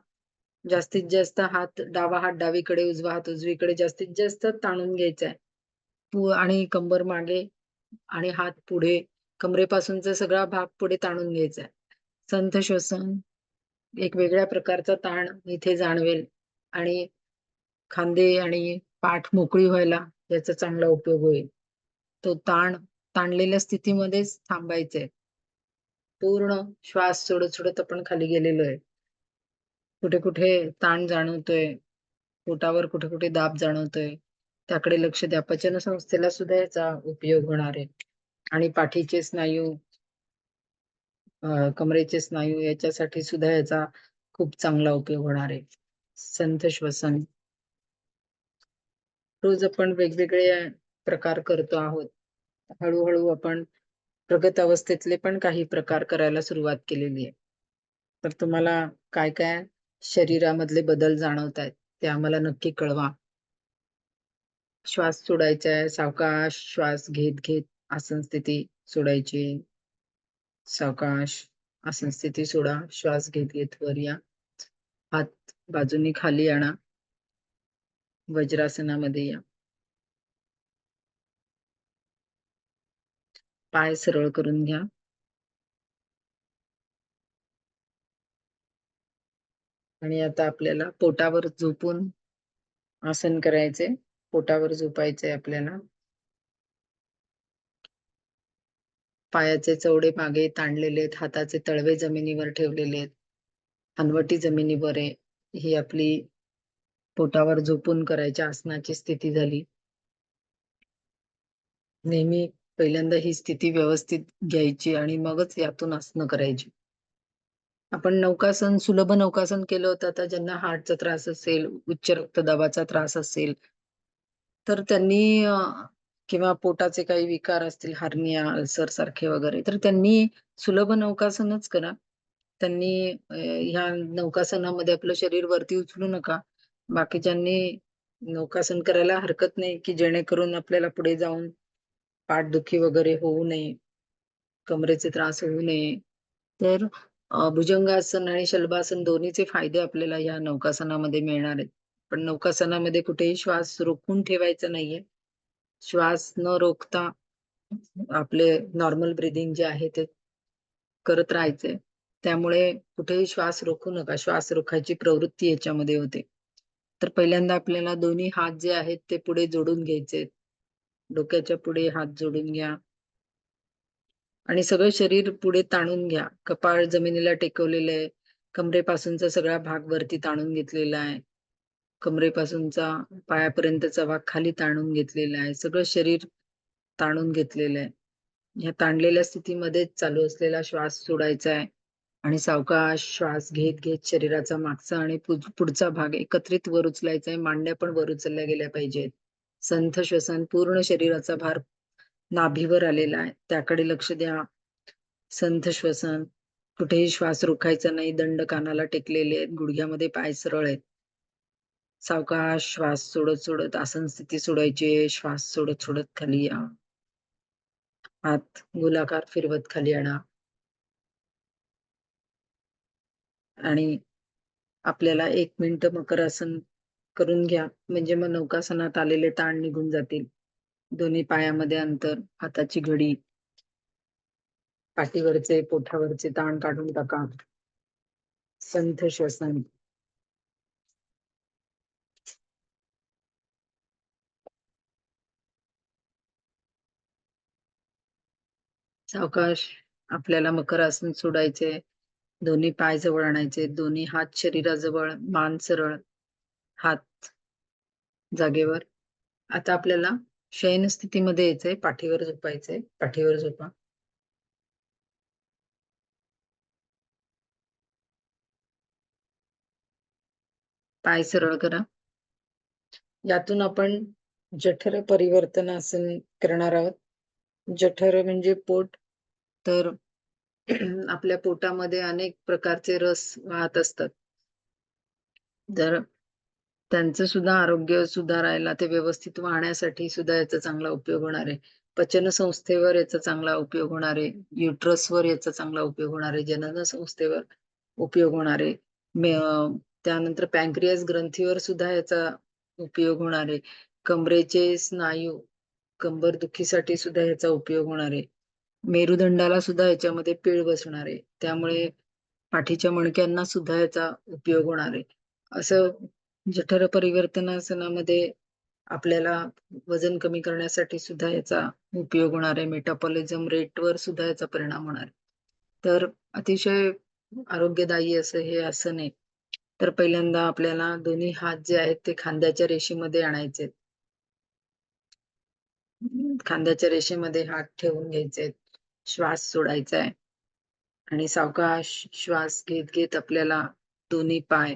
जास्तीत जास्त हात, डावा हात डावीकडे, उजवा हात उजवीकडे जास्तीत जास्त ताणून घ्यायचा आहे. आणि कंबर मागे आणि हात पुढे, कमरेपासूनचा सगळा भाग पुढे ताणून घ्यायचा आहे. संथ श्वसन. एक वेगळ्या प्रकारचा ताण इथे जाणवेल आणि खांदे आणि पाठ मोकळी व्हायला याचा चांगला उपयोग होईल. तो ताणलेल्या स्थितीमध्येच थांबायचंय. पूर्ण श्वास सोडत सोडत आपण खाली गेलेलो आहे. कुठे कुठे ताण जाणवतोय, पोटावर कुठे कुठे दाब जाणवतोय, त्याकडे लक्ष द्या. पचन संस्थेला सुद्धा याचा उपयोग होणार आहे आणि पाठीचे स्नायू, कमरेचे स्नायू याच्यासाठी सुद्धा याचा खूप चांगला उपयोग होणार आहे. संथ श्वसन. रोज आपण वेगवेगळे प्रकार करतो आहोत. हळूहळू आपण प्रगत अवस्थेतले पण काही प्रकार करायला सुरुवात केलेली आहे. तर तुम्हाला काय काय शरीरामधले बदल जाणवत आहेत ते आम्हाला नक्की कळवा. श्वास सोडायचा आहे. सावकाश श्वास घेत घेत आसन स्थिती सोडायची. सावकाश आसन स्थिती सोडा. श्वास घेत घेत वर या. हात बाजूनी खाली आणा. वज्रासनामध्ये या. पाय सरळ करून घ्या. आणि आता आपल्याला पोटावर झोपून आसन करायचे. पोटावर झोपायचंय आपल्याला. पायाचे चवडे मागे ताणलेले आहेत. हाताचे तळवे जमिनीवर ठेवलेले आहेत. हनवटी जमिनीवर आहे. ही आपली पोटावर झोपून करायच्या आसनाची स्थिती झाली. नेहमी पहिल्यांदा ही स्थिती व्यवस्थित घ्यायची आणि मगच यातून आसनं करायची. आपण नौकासन, सुलभ नौकासन केलं होतं. आता ज्यांना हार्टचा त्रास असेल, उच्च रक्तदाबाचा त्रास असेल, तर त्यांनी किंवा पोटाचे काही विकार असतील, हार्निया, अल्सर सारखे वगैरे, तर त्यांनी सुलभ नौकासनच करा. त्यांनी ह्या नौकासनामध्ये आपलं शरीर वरती उचलू नका. बाकीच्यांनी नौकासन करायला हरकत नाही, की जेणेकरून आपल्याला पुढे जाऊन पाठदुखी वगैरे होऊ नये, कमरेचे त्रास होऊ नये. तर भुजंगासन आणि शलभासन दोन्हीचे फायदे आपल्याला या नौकासनामध्ये मिळणार आहेत. पण नौकासनामध्ये कुठेही श्वास रोखून ठेवायचा नाहीये. श्वास न रोखता आपले नॉर्मल ब्रीथिंग जे आहे ते करत राहायचंय. त्यामुळे कुठेही श्वास रोखू नका. श्वास रोखायची प्रवृत्ती याच्यामध्ये होते. तर पहिल्यांदा आपल्याला दोन्ही हात जे आहेत ते पुढे जोडून घ्यायचे. डोक्याच्या पुढे हात जोडून घ्या आणि सगळं शरीर पुढे ताणून घ्या. कपाळ जमिनीला टेकवलेलं आहे. कमरेपासूनचा सगळा भाग वरती ताणून घेतलेला आहे. कमरेपासूनचा पायापर्यंतचा भाग खाली ताणून घेतलेला आहे. सगळं शरीर ताणून घेतलेलं आहे. ह्या ताणलेल्या स्थितीमध्येच चालू असलेला श्वास सोडायचा आहे आणि सावकाश श्वास घेत घेत शरीराचा मागचा आणि पुढचा भाग एकत्रित वर उचलायचा आहे. मांड्या पण वर उचलल्या गेल्या पाहिजेत. संथ श्वसन, पूर्ण शरीराचा भार नाभीवर आलेला आहे, त्याकडे लक्ष द्या. संथ श्वसन, कुठेही श्वास रोखायचा नाही. दंड कानाला टेकलेले आहेत. गुडघ्यामध्ये पाय सरळ आहेत. सावकाश श्वास सोडत सोडत आसन स्थिती सोडायची. श्वास सोडत सोडत खाली या. हात गोलाकार फिरवत खाली आणा आणि आपल्याला 1 मिनिट मकरासन करून घ्या. म्हणजे मग नौकासनात आलेले ताण निघून जातील. दोन्ही पायामध्ये अंतर, हाताची घडी, पाठीवरचे, पोटावरचे ताण काढून टाका. संथ श्वसन. सावकाश आपल्याला मकरासन सोडायचे. दोन्ही पाय जवळ आणायचे. दोन्ही हात शरीराजवळ, मान सरळ, हात जागेवर. आता आपल्याला शयन स्थितीमध्ये यायचंय. पाठीवर झोपायचंय. पाठीवर झोपा. पाय सरळ करा. यातून आपण जठर परिवर्तनासन करणार आहोत. जठर म्हणजे पोट. तर आपल्या पोटामध्ये अनेक प्रकारचे रस वाहत असतात. तर त्यांचं सुद्धा आरोग्य सुधारायला, ते व्यवस्थित वाहण्यासाठी सुद्धा याचा चांगला उपयोग होणार आहे. पचन संस्थेवर याचा चांगला उपयोग होणार आहे. युटरसवर याचा चांगला उपयोग होणार आहे. जनन संस्थेवर उपयोग होणार आहे. त्यानंतर पॅनक्रियास ग्रंथीवर सुद्धा याचा उपयोग होणार आहे. कमरेचे स्नायू, कंबर दुखीसाठी सुद्धा याचा उपयोग होणार आहे. मेरुदंडाला सुद्धा याच्यामध्ये पीळ बसणार आहे. त्यामुळे पाठीच्या मणक्यांना सुद्धा याचा उपयोग होणार आहे. असं जठर परिवर्तनासनामध्ये आपल्याला वजन कमी करण्यासाठी सुद्धा याचा उपयोग होणार आहे. मेटाबॉलिझम रेटवर सुद्धा याचा परिणाम होणार आहे. तर अतिशय आरोग्यदायी असं हे आसन आहे. तर पहिल्यांदा आपल्याला दोन्ही हात जे आहेत ते खांद्याच्या रेषेमध्ये आणायचे. खांद्याच्या रेषेमध्ये हात ठेवून घ्यायचे. श्वास सोडायचा आहे आणि सावकाश श्वास घेत घेत आपल्याला दोन्ही पाय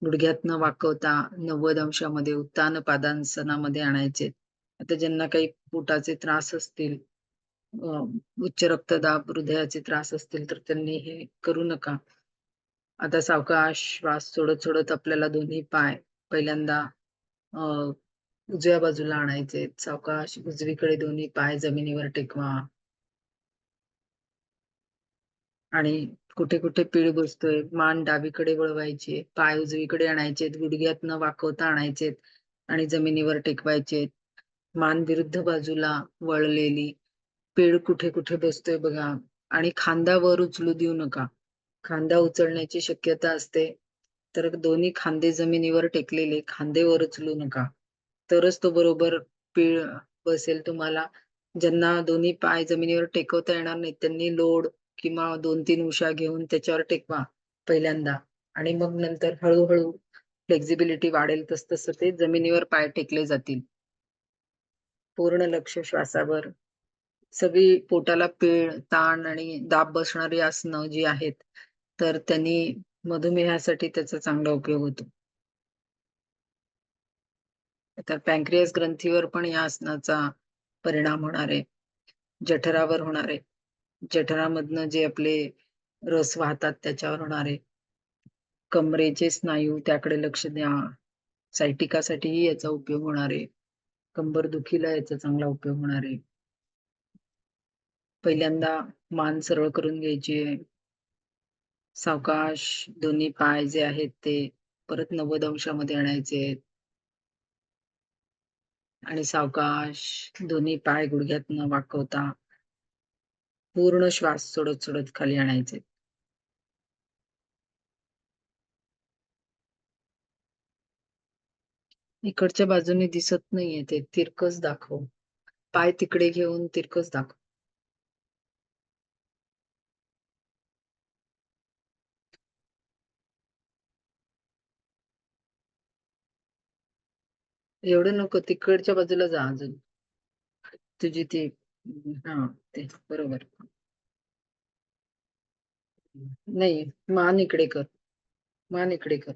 गुडघ्यातनं वाकवता 90 अंशामध्ये उत्तान पादासनामध्ये आणायचे. आता ज्यांना काही पोटाचे त्रास असतील, उच्च रक्तदाब, हृदयाचे त्रास असतील तर त्यांनी हे करू नका. आता सावकाश श्वास सोडत सोडत आपल्याला दोन्ही पाय पहिल्यांदा अ, उजव्या बाजूला आणायचे. सावकाश उजवीकडे दोन्ही पाय जमिनीवर टेकवा आणि कुठे कुठे पीळ बसतोय, मान डावीकडे वळवायची, पाय उजवीकडे आणायचेत, गुडघ्यात न वाकवता आणायचेत आणि जमिनीवर टेकवायचेत. मान विरुद्ध बाजूला वळलेली, पीळ कुठे कुठे बसतोय बघा आणि खांदा वर उचलू देऊ नका. खांदा उचलण्याची शक्यता असते, तर दोन्ही खांदे जमिनीवर टेकलेले, खांदे वर उचलू नका. तरच तो बरोबर पीळ बसेल तुम्हाला. ज्यांना दोन्ही पाय जमिनीवर टेकवता येणार नाही, त्यांनी लोड किंवा 2-3 उशा घेऊन त्याच्यावर टेकवा पहिल्यांदा आणि मग नंतर हळू-हळू फ्लेक्सिबिलिटी वाढेल तसं ते जमिनीवर पाय टेकले जातील. पूर्ण लक्ष श्वासावर. सगळी पोटाला पीळ, ताण आणि दाब बसणारी आसनं जी आहेत, तर त्यांनी मधुमेहासाठी त्याचा चांगला उपयोग होतो. तर पॅनक्रियास ग्रंथीवर पण या आसनाचा परिणाम होणार आहे. जठरावर होणार आहे. जठरामधनं जे आपले रस वाहतात त्याच्यावर होणार आहे. कमरेचे स्नायू त्याकडे लक्ष द्या. सायटिकासाठीही याचा उपयोग होणार आहे. कंबर दुखीला याचा चांगला उपयोग होणार आहे. पहिल्यांदा मान सरळ करून घ्यायची आहे. सावकाश दोन्ही पाय जे आहेत ते परत 90 अंशामध्ये आणायचे आणि सावकाश दोन्ही पाय गुडघ्यात न वाकवता पूर्ण श्वास सोडत सोडत खाली आणायचे. इकडच्या बाजूने दिसत नाहीये ते तिरकस दाखव. पाय तिकडे घेऊन तिरकस दाखव. एवढं नको, तिकडच्या बाजूला जा अजून. तुझी ती हां, ते बरोबर. नाही, मान इकडे कर. मान इकडे कर.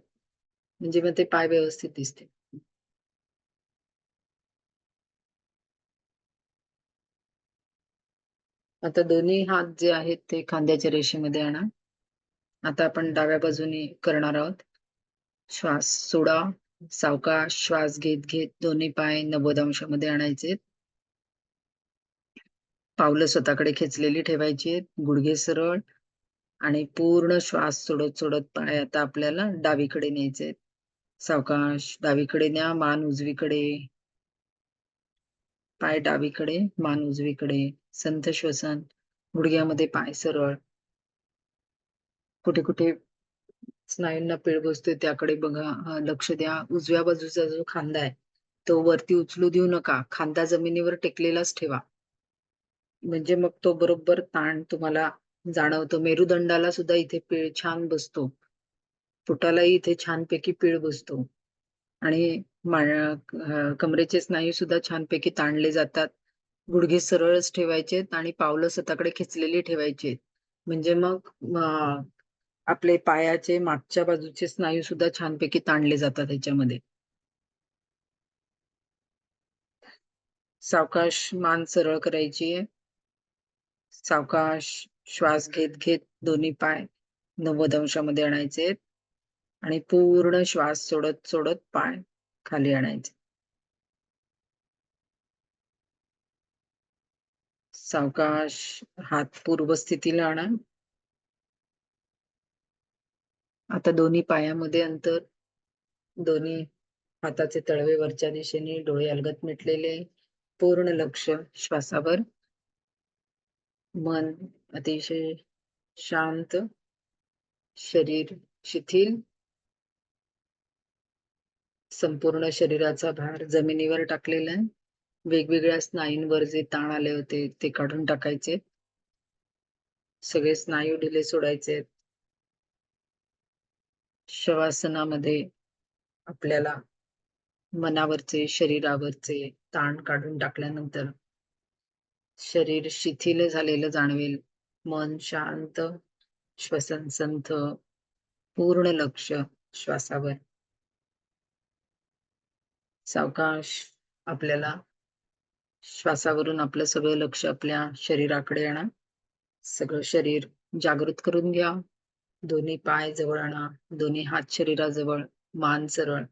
म्हणजे मग ते पाय व्यवस्थित दिसतील. आता दोन्ही हात जे आहेत ते खांद्याच्या रेषेमध्ये आणा. आता आपण डाव्या बाजूने करणार आहोत. श्वास सोडा. सावकाश श्वास घेत घेत दोन्ही पाय 90 अंशामध्ये आणायचे. पावलं स्वतःकडे खेचलेली ठेवायची. गुडघे सरळ आणि पूर्ण श्वास सोडत सोडत पाय आता आपल्याला डावीकडे न्यायचे. सावकाश डावीकडे न्या, मान उजवीकडे. पाय डावीकडे, मान उजवीकडे. संथ श्वसन. गुडघ्यामध्ये पाय सरळ. कुठे-कुठे स्नायूंना पीळ बसतोय त्याकडे बघा. लक्ष द्या. उजव्या बाजूचा जो खांदा आहे, तो वरती उचलू देऊ नका. खांदा जमिनीवर टेकलेलाच ठेवा. म्हणजे मग तो बरोबर ताण तुम्हाला जाणवतो. मेरुदंडाला सुद्धा इथे पीळ छान बसतो. पोटालाही इथे छानपैकी पीळ बसतो आणि कमरेचे स्नायू सुद्धा छानपैकी ताणले जातात. गुडघे सरळच ठेवायचेत आणि पावलं स्वतःकडे खेचलेली ठेवायची. म्हणजे मग आपले पायाचे मागच्या बाजूचे स्नायू सुद्धा छानपैकी ताणले जातात ह्याच्यामध्ये. सावकाश मान सरळ करायची आहे. सावकाश श्वास घेत घेत दोन्ही पाय 90 अंशामध्ये आणायचे आणि पूर्ण श्वास सोडत सोडत पाय खाली आणायचे. सावकाश हात पूर्व स्थितीला आणा. आता दोन्ही पायामध्ये अंतर. दोन्ही हाताचे तळवे वरच्या दिशेने, डोळे अलगद मिटलेले. पूर्ण लक्ष श्वासावर. मन अतिशय शांत. शरीर शिथिल. संपूर्ण शरीराचा भार जमिनीवर टाकलेला आहे. वेगवेगळ्या स्नायूंवर जे ताण आले होते ते काढून टाकायचे. सगळे स्नायू ढिले सोडायचे. शवासनामध्ये आपल्याला मनावरचे, शरीरावरचे ताण काढून टाकल्यानंतर शरीर शिथिल झालेलं जाणवेल. मन शांत, श्वसन संथ, पूर्ण लक्ष श्वासावर. सावकाश आपल्याला श्वासावरून आपलं सगळं लक्ष आपल्या शरीराकडे आणा. सगळं शरीर जागृत करून घ्या. दोन्ही पाय जवळ आणा. दोन्ही हात शरीराजवळ. मान सरळ.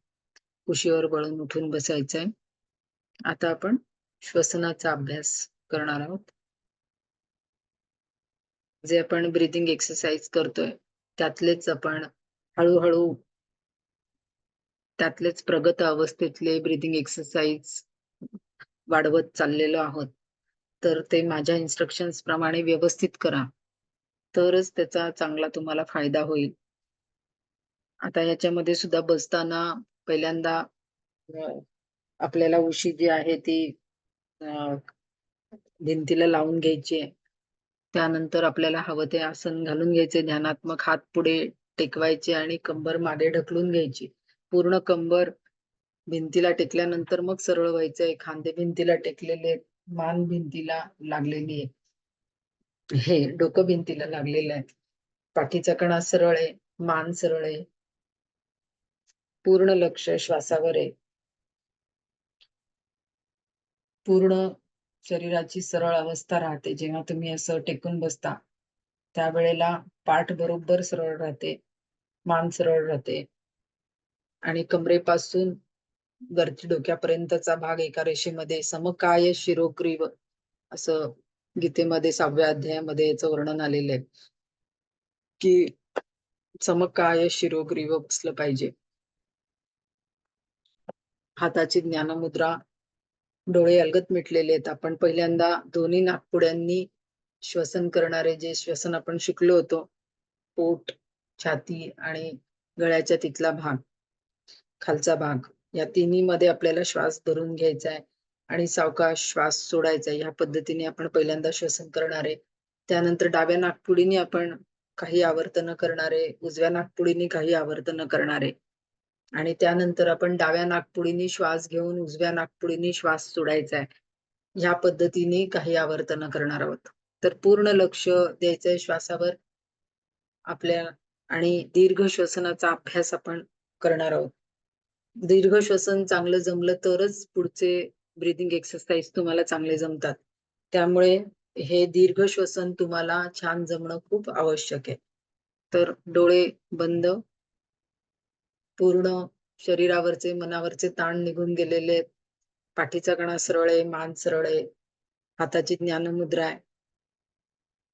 कुशीवर वळून उठून बसायचंय. आता आपण श्वसनाचा अभ्यास करणार आहोत. जे आपण ब्रीथिंग एक्सरसाइज करतोय त्यातलेच आपण हळूहळू त्यातलेच प्रगत अवस्थेतले ब्रीथिंग एक्सरसाइज वाढवत चाललेलो आहोत. तर ते माझ्या इन्स्ट्रक्शन्स प्रमाणे व्यवस्थित करा. तरच त्याचा चांगला तुम्हाला फायदा होईल. आता ह्याच्यामध्ये सुद्धा बसताना पहिल्यांदा आपल्याला उशी जी आहे ती अ, भिंतीला लावून घ्यायची आहे. त्यानंतर आपल्याला हवं ते आसन घालून घ्यायचे. ध्यानात्मक हात पुढे टेकवायचे आणि कंबर मागे ढकलून घ्यायची. पूर्ण कंबर भिंतीला टेकल्यानंतर मग सरळ व्हायचंय. खांदे भिंतीला टेकलेले आहेत. मान भिंतीला लागलेली आहे. हे डोकं भिंतीला लागलेलं आहे. पाठीचा कणा सरळ आहे. मान सरळ आहे. पूर्ण लक्ष श्वासावर आहे. पूर्ण शरीराची सरळ अवस्था राहते. जेव्हा तुम्ही असं टेकून बसता, त्यावेळेला पाठ बरोबर सरळ राहते, मान सरळ राहते आणि कमरेपासून वरती डोक्यापर्यंतचा भाग एका रेषेमध्ये समकाय शिरोग्रीव असं गीतेमध्ये 6व्या अध्यायामध्ये याचं वर्णन आलेलं आहे, की समकाय शिरोग्रीव बसलं पाहिजे. हाताची ज्ञानमुद्रा, डोळे अलगद मिटलेले आहेत. आपण पहिल्यांदा दोन्ही नाकपुड्यांनी श्वसन करणारे जे श्वसन आपण शिकलो होतो, पोट, छाती आणि गळ्याच्या तिथला भाग, खालचा भाग, या तिन्ही मध्ये आपल्याला श्वास भरून घ्यायचा आहे आणि सावकाश श्वास सोडायचा आहे. ह्या पद्धतीने आपण पहिल्यांदा श्वसन करणार आहे. त्यानंतर डाव्या नाकपुडीने आपण काही आवर्तनं करणार आहे, उजव्या नाकपुडीने काही आवर्तनं करणार आहे आणि त्यानंतर आपण डाव्या नाकपुडीने श्वास घेऊन उजव्या नाकपुडीने श्वास सोडायचा आहे. ह्या पद्धतीने काही आवर्तनं करणार आहोत. तर पूर्ण लक्ष द्यायचंय श्वासावर आपल्या आणि दीर्घ श्वसनाचा अभ्यास आपण करणार आहोत. दीर्घ श्वसन चांगलं जमलं तरच पुढचे ब्रीथिंग एक्सरसाइज तुम्हाला चांगले जमतात. त्यामुळे हे दीर्घ श्वसन तुम्हाला छान जमणं खूप आवश्यक आहे. तर डोळे बंद, पूर्ण शरीरावरचे, मनावरचे ताण निघून गेलेले आहेत. पाठीचा कणा सरळ आहे, मान सरळ आहे, हाताची ज्ञानमुद्रा आहे.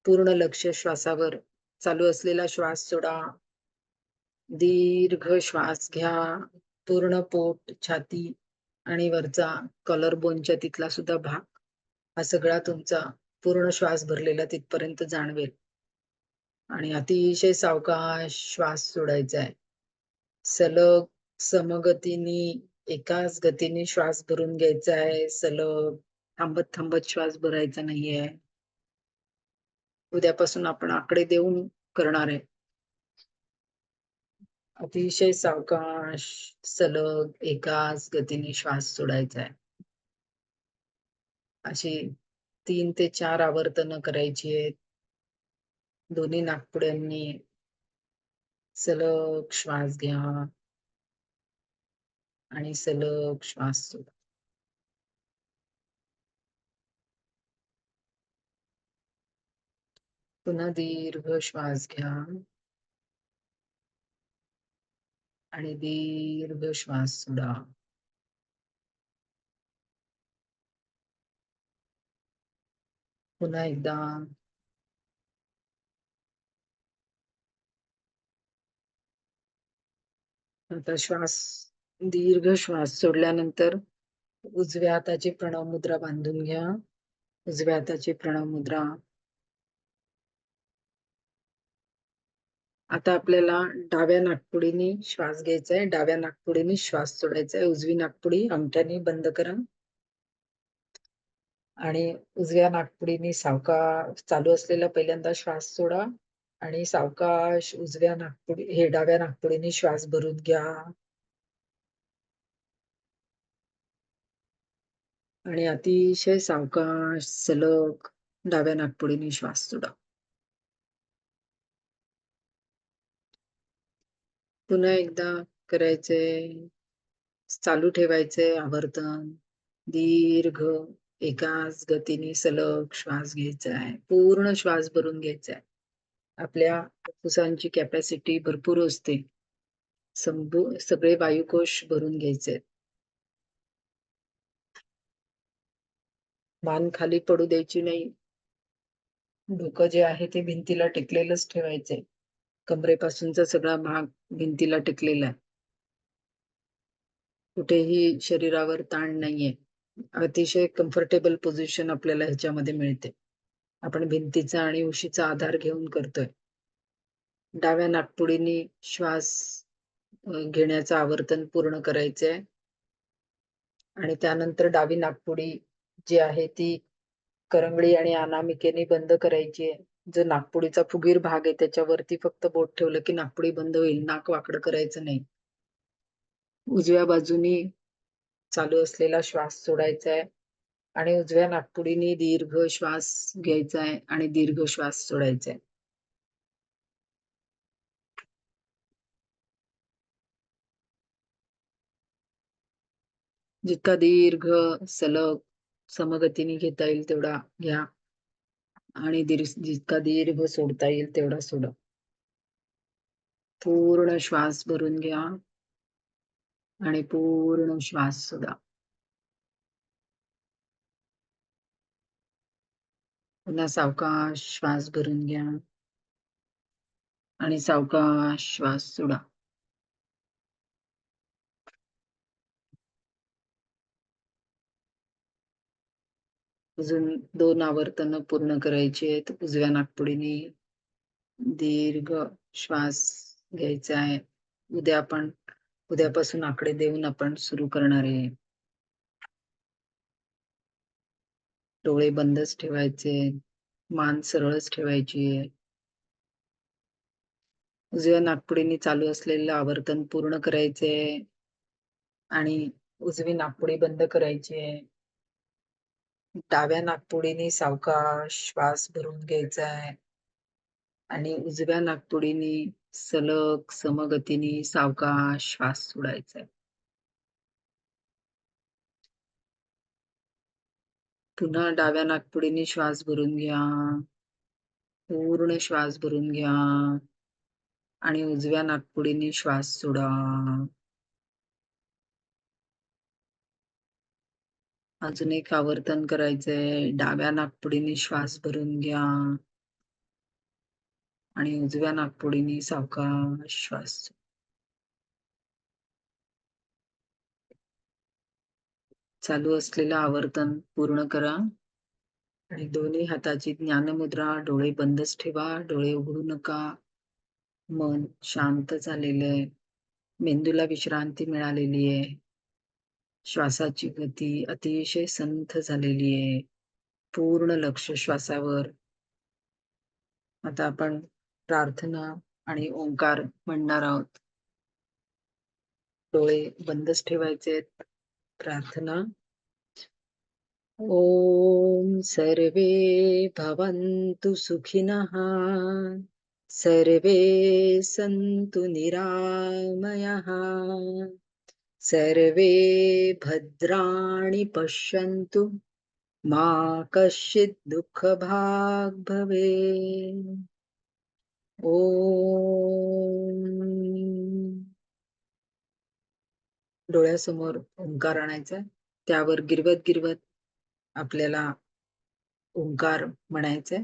पूर्ण लक्ष श्वासावर. चालू असलेला श्वास सोडा. दीर्घ श्वास घ्या. पूर्ण पोट, छाती आणि वरचा कॉलर बोनच्या तिथला सुद्धा भाग, हा सगळा तुमचा पूर्ण श्वास भरलेला तिथपर्यंत जाणवेल आणि अतिशय सावकाश श्वास सोडायचा आहे. सलग समगतीने एकाच गतीने श्वास भरून घ्यायचा आहे. सलग थांबत थांबत श्वास भरायचा नाहीये. उद्यापासून आपण आकडे देऊन करणार आहे. अतिशय सावकाश सलग एकाच गतीने श्वास सोडायचा आहे. अशी 3 ते 4 आवर्तनं करायची आहेत. दोन्ही नाकपुड्यांनी सलग श्वास घ्या आणि सलग श्वास सोडा. पुन्हा दीर्घ श्वास घ्या आणि दीर्घ श्वास सोडा. पुन्हा एकदा. आता दीर्घ श्वास सोडल्यानंतर उजव्या हाताची प्रणव मुद्रा बांधून घ्या. उजव्या हाताची प्रणव मुद्रा. आता आपल्याला डाव्या नाकपुडीने श्वास घ्यायचा आहे, डाव्या नाकपुडीने श्वास सोडायचा आहे. उजवी नाकपुडी अंगठ्याने बंद करा आणि उजव्या नाकपुडीने सावकाश चालू असलेला पहिल्यांदा श्वास सोडा आणि सावकाश डाव्या नाकपुडीने श्वास भरून घ्या आणि अतिशय सावकाश सलग डाव्या नाकपुडीने श्वास सोडा. पुन्हा एकदा करायचंय. चालू ठेवायचंय आवर्तन. दीर्घ एकाच गतीने सलग श्वास घ्यायचा आहे. पूर्ण श्वास भरून घ्यायचा आहे. आपल्या फुफ्फुसांची कॅपॅसिटी भरपूर असते. सगळे वायुकोश भरून घ्यायचे. मान खाली पडू द्यायची नाही. डोकं जे आहे ते भिंतीला टेकलेलंच ठेवायचंय. कमरेपासूनचा सगळा भाग भिंतीला टेकलेला आहे. कुठेही शरीरावर ताण नाहीये. अतिशय कम्फर्टेबल पोझिशन आपल्याला ह्याच्यामध्ये मिळते. आपण भिंतीचा आणि उशीचा आधार घेऊन करतोय. डाव्या नाकपुडीने श्वास घेण्याचं आवर्तन पूर्ण करायचंय आणि त्यानंतर डावी नाकपुडी जी आहे ती करंगळी आणि अनामिकेने बंद करायची आहे. जो नाकपुडीचा फुगीर भाग आहे त्याच्यावरती फक्त बोट ठेवलं की नाकपुडी बंद होईल. नाक वाकडं करायचं नाही. उजव्या बाजूनी चालू असलेला श्वास सोडायचा आहे आणि उजव्या नाकपुडीने दीर्घ श्वास घ्यायचा आहे आणि दीर्घ श्वास सोडायचा आहे. जितका दीर्घ सलग समगतीने घेता येईल तेवढा घ्या आणि जितका दीर्घ सोडता येईल तेवढा सोडा. पूर्ण श्वास भरून घ्या आणि पूर्ण श्वास सोडा. पुन्हा सावकाश श्वास भरून घ्या आणि सावकाश श्वास सोडा. अजून 2 आवर्तनं पूर्ण करायची आहेत. उजव्या नाकपुडीने दीर्घ श्वास घ्यायचा आहे. उद्यापासून आकडे देऊन आपण सुरू करणार आहे. डोळे बंदच ठेवायचे. मान सरळच ठेवायची आहे. उजव्या नाकपुडीने चालू असलेलं आवर्तन पूर्ण करायचे आहे आणि उजवी नाकपुडी बंद करायची आहे. डाव्या नाकपुडीने सावकाश श्वास भरून घ्यायचा आहे आणि उजव्या नाकपुडीने सलग समगतीने सावकाश श्वास सोडायचा आहे. पुन्हा डाव्या नाकपुडीने श्वास भरून घ्या. पूर्ण श्वास भरून घ्या आणि उजव्या नाकपुडीने श्वास सोडा. अजून एक आवर्तन करायचंय. डाव्या नाकपुडीने श्वास भरून घ्या आणि उजव्या नाकपुडीने सावकाश श्वास. चालू असलेलं आवर्तन पूर्ण करा आणि दोन्ही हाताची ज्ञानमुद्रा. डोळे बंदच ठेवा, डोळे उघडू नका. मन शांत झालेलं आहे. मेंदूला विश्रांती मिळालेली आहे. श्वासाची गती अतिशय संथ झालेली आहे. पूर्ण लक्ष श्वासावर. आता आपण प्रार्थना आणि ओंकार म्हणणार आहोत. डोळे बंदच ठेवायचे. प्रार्थना. ओम सर्वे भवन्तु सुखिनः, सर्वे सन्तु निरामयाः, सर्वे भद्राणि पश्यन्तु, मा कश्चित् दुःखभाग् भवेत्. ओम. डोळ्यासमोर ओंकार आणायचा. त्यावर गिरवत गिरवत आपल्याला ओंकार म्हणायचे.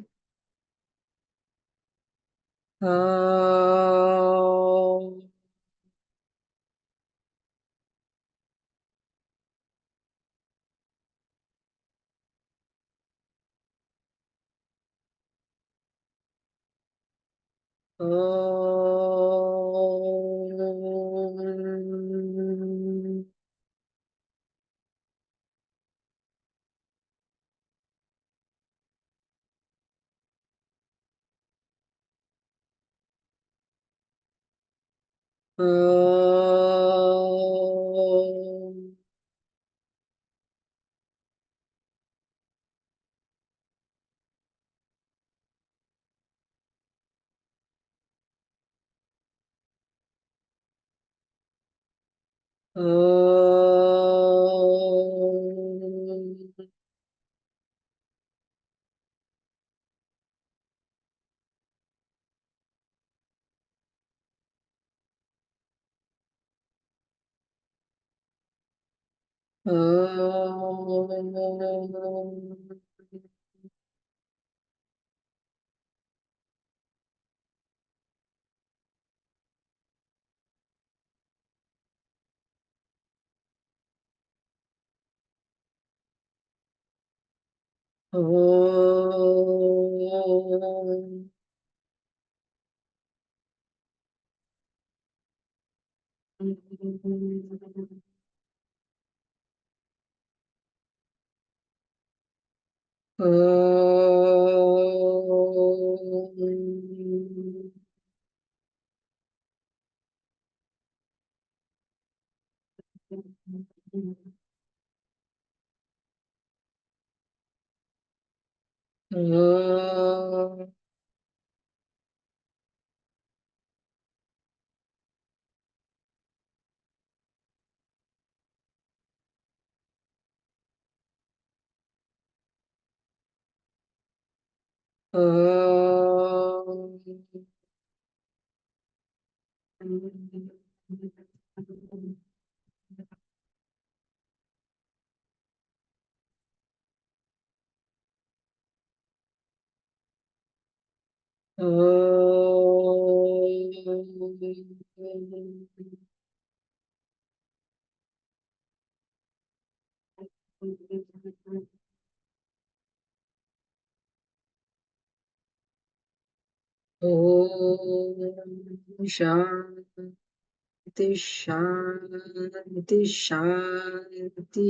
ओम शांती शांती शांती.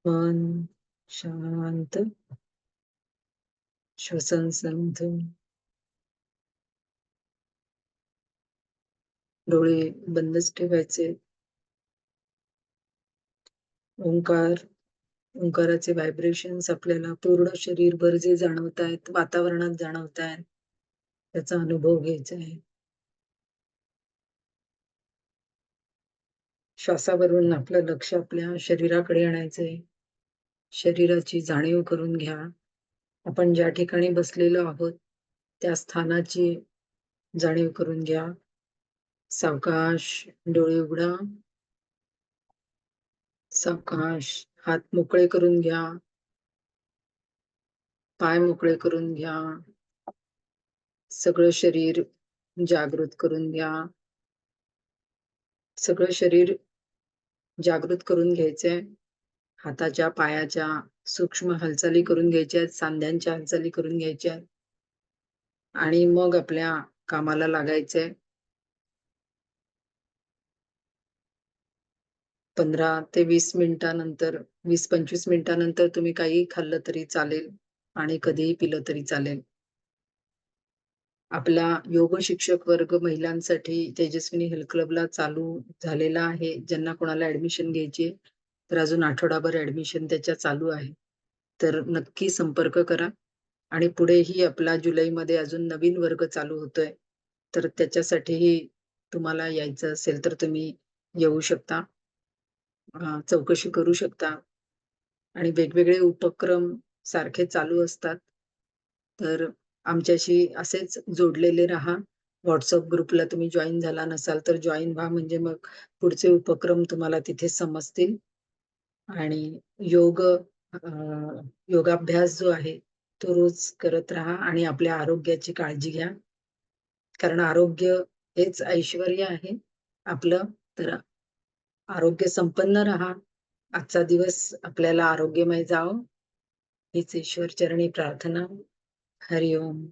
मन शांत, श्वसन संथ, डोळे बंदच ठेवायचे. ओंकार, ओंकाराचे व्हायब्रेशन्स आपल्याला पूर्ण शरीरभर जे जाणवतायत, वातावरणात जाणवतायत, त्याचा अनुभव घ्यायचा आहे. श्वासावरून आपलं लक्ष आपल्या शरीराकडे आणायचंय. शरीराची जाणीव करून घ्या. आपण ज्या ठिकाणी बसलेलो आहोत त्या स्थानाची जाणीव करून घ्या. सावकाश डोळे उघडा. सावकाश हात मोकळे करून घ्या. पाय मोकळे करून घ्या. सगळं शरीर जागृत करून घ्या. सगळं शरीर जागृत करून घ्यायचंय. हाताच्या पायाच्या सूक्ष्म हालचाली करून घ्यायच्या आहेत. सांध्यांच्या हालचाली करून घ्यायच्या आहेत. आणि मग आपल्या कामाला लागायचंय. 15 ते 20 मिनिटानंतर, 20-25 मिनिटानंतर तुम्ही काही खाल्लं तरी चालेल आणि कधीही पिलं तरी चालेल. आपला योग शिक्षक वर्ग महिलांसाठी तेजस्विनी हेल्थ क्लबला चालू झालेला आहे. ज्यांना कोणाला ऍडमिशन घ्यायची तर अजून आठवडाभर ऍडमिशन त्याच्या चालू आहे. तर नक्की संपर्क करा. आणि पुढेही आपला जुलैमध्ये अजून नवीन वर्ग चालू होतोय. तर त्याच्यासाठीही तुम्हाला यायचं असेल तर तुम्ही येऊ शकता. चौकशी करू शकता. आणि वेगवेगळे उपक्रम सारखे चालू असतात. तर आमच्याशी असेच जोडलेले राहा. WhatsApp ग्रुपला तुम्ही जॉइन झाला नसाल तर जॉइन व्हा. म्हणजे मग पुढचे उपक्रम तुम्हाला तिथे समजतील. आणि योग योगाभ्यास जो आहे तो रोज करत राहा आणि आपल्या आरोग्याची काळजी घ्या. कारण आरोग्य हेच ऐश्वर्य आहे आपलं. तर आरोग्य संपन्न राहा. आजचा दिवस आपल्याला आरोग्यमय जावो हीच ईश्वर चरणी प्रार्थना. हरि ओम.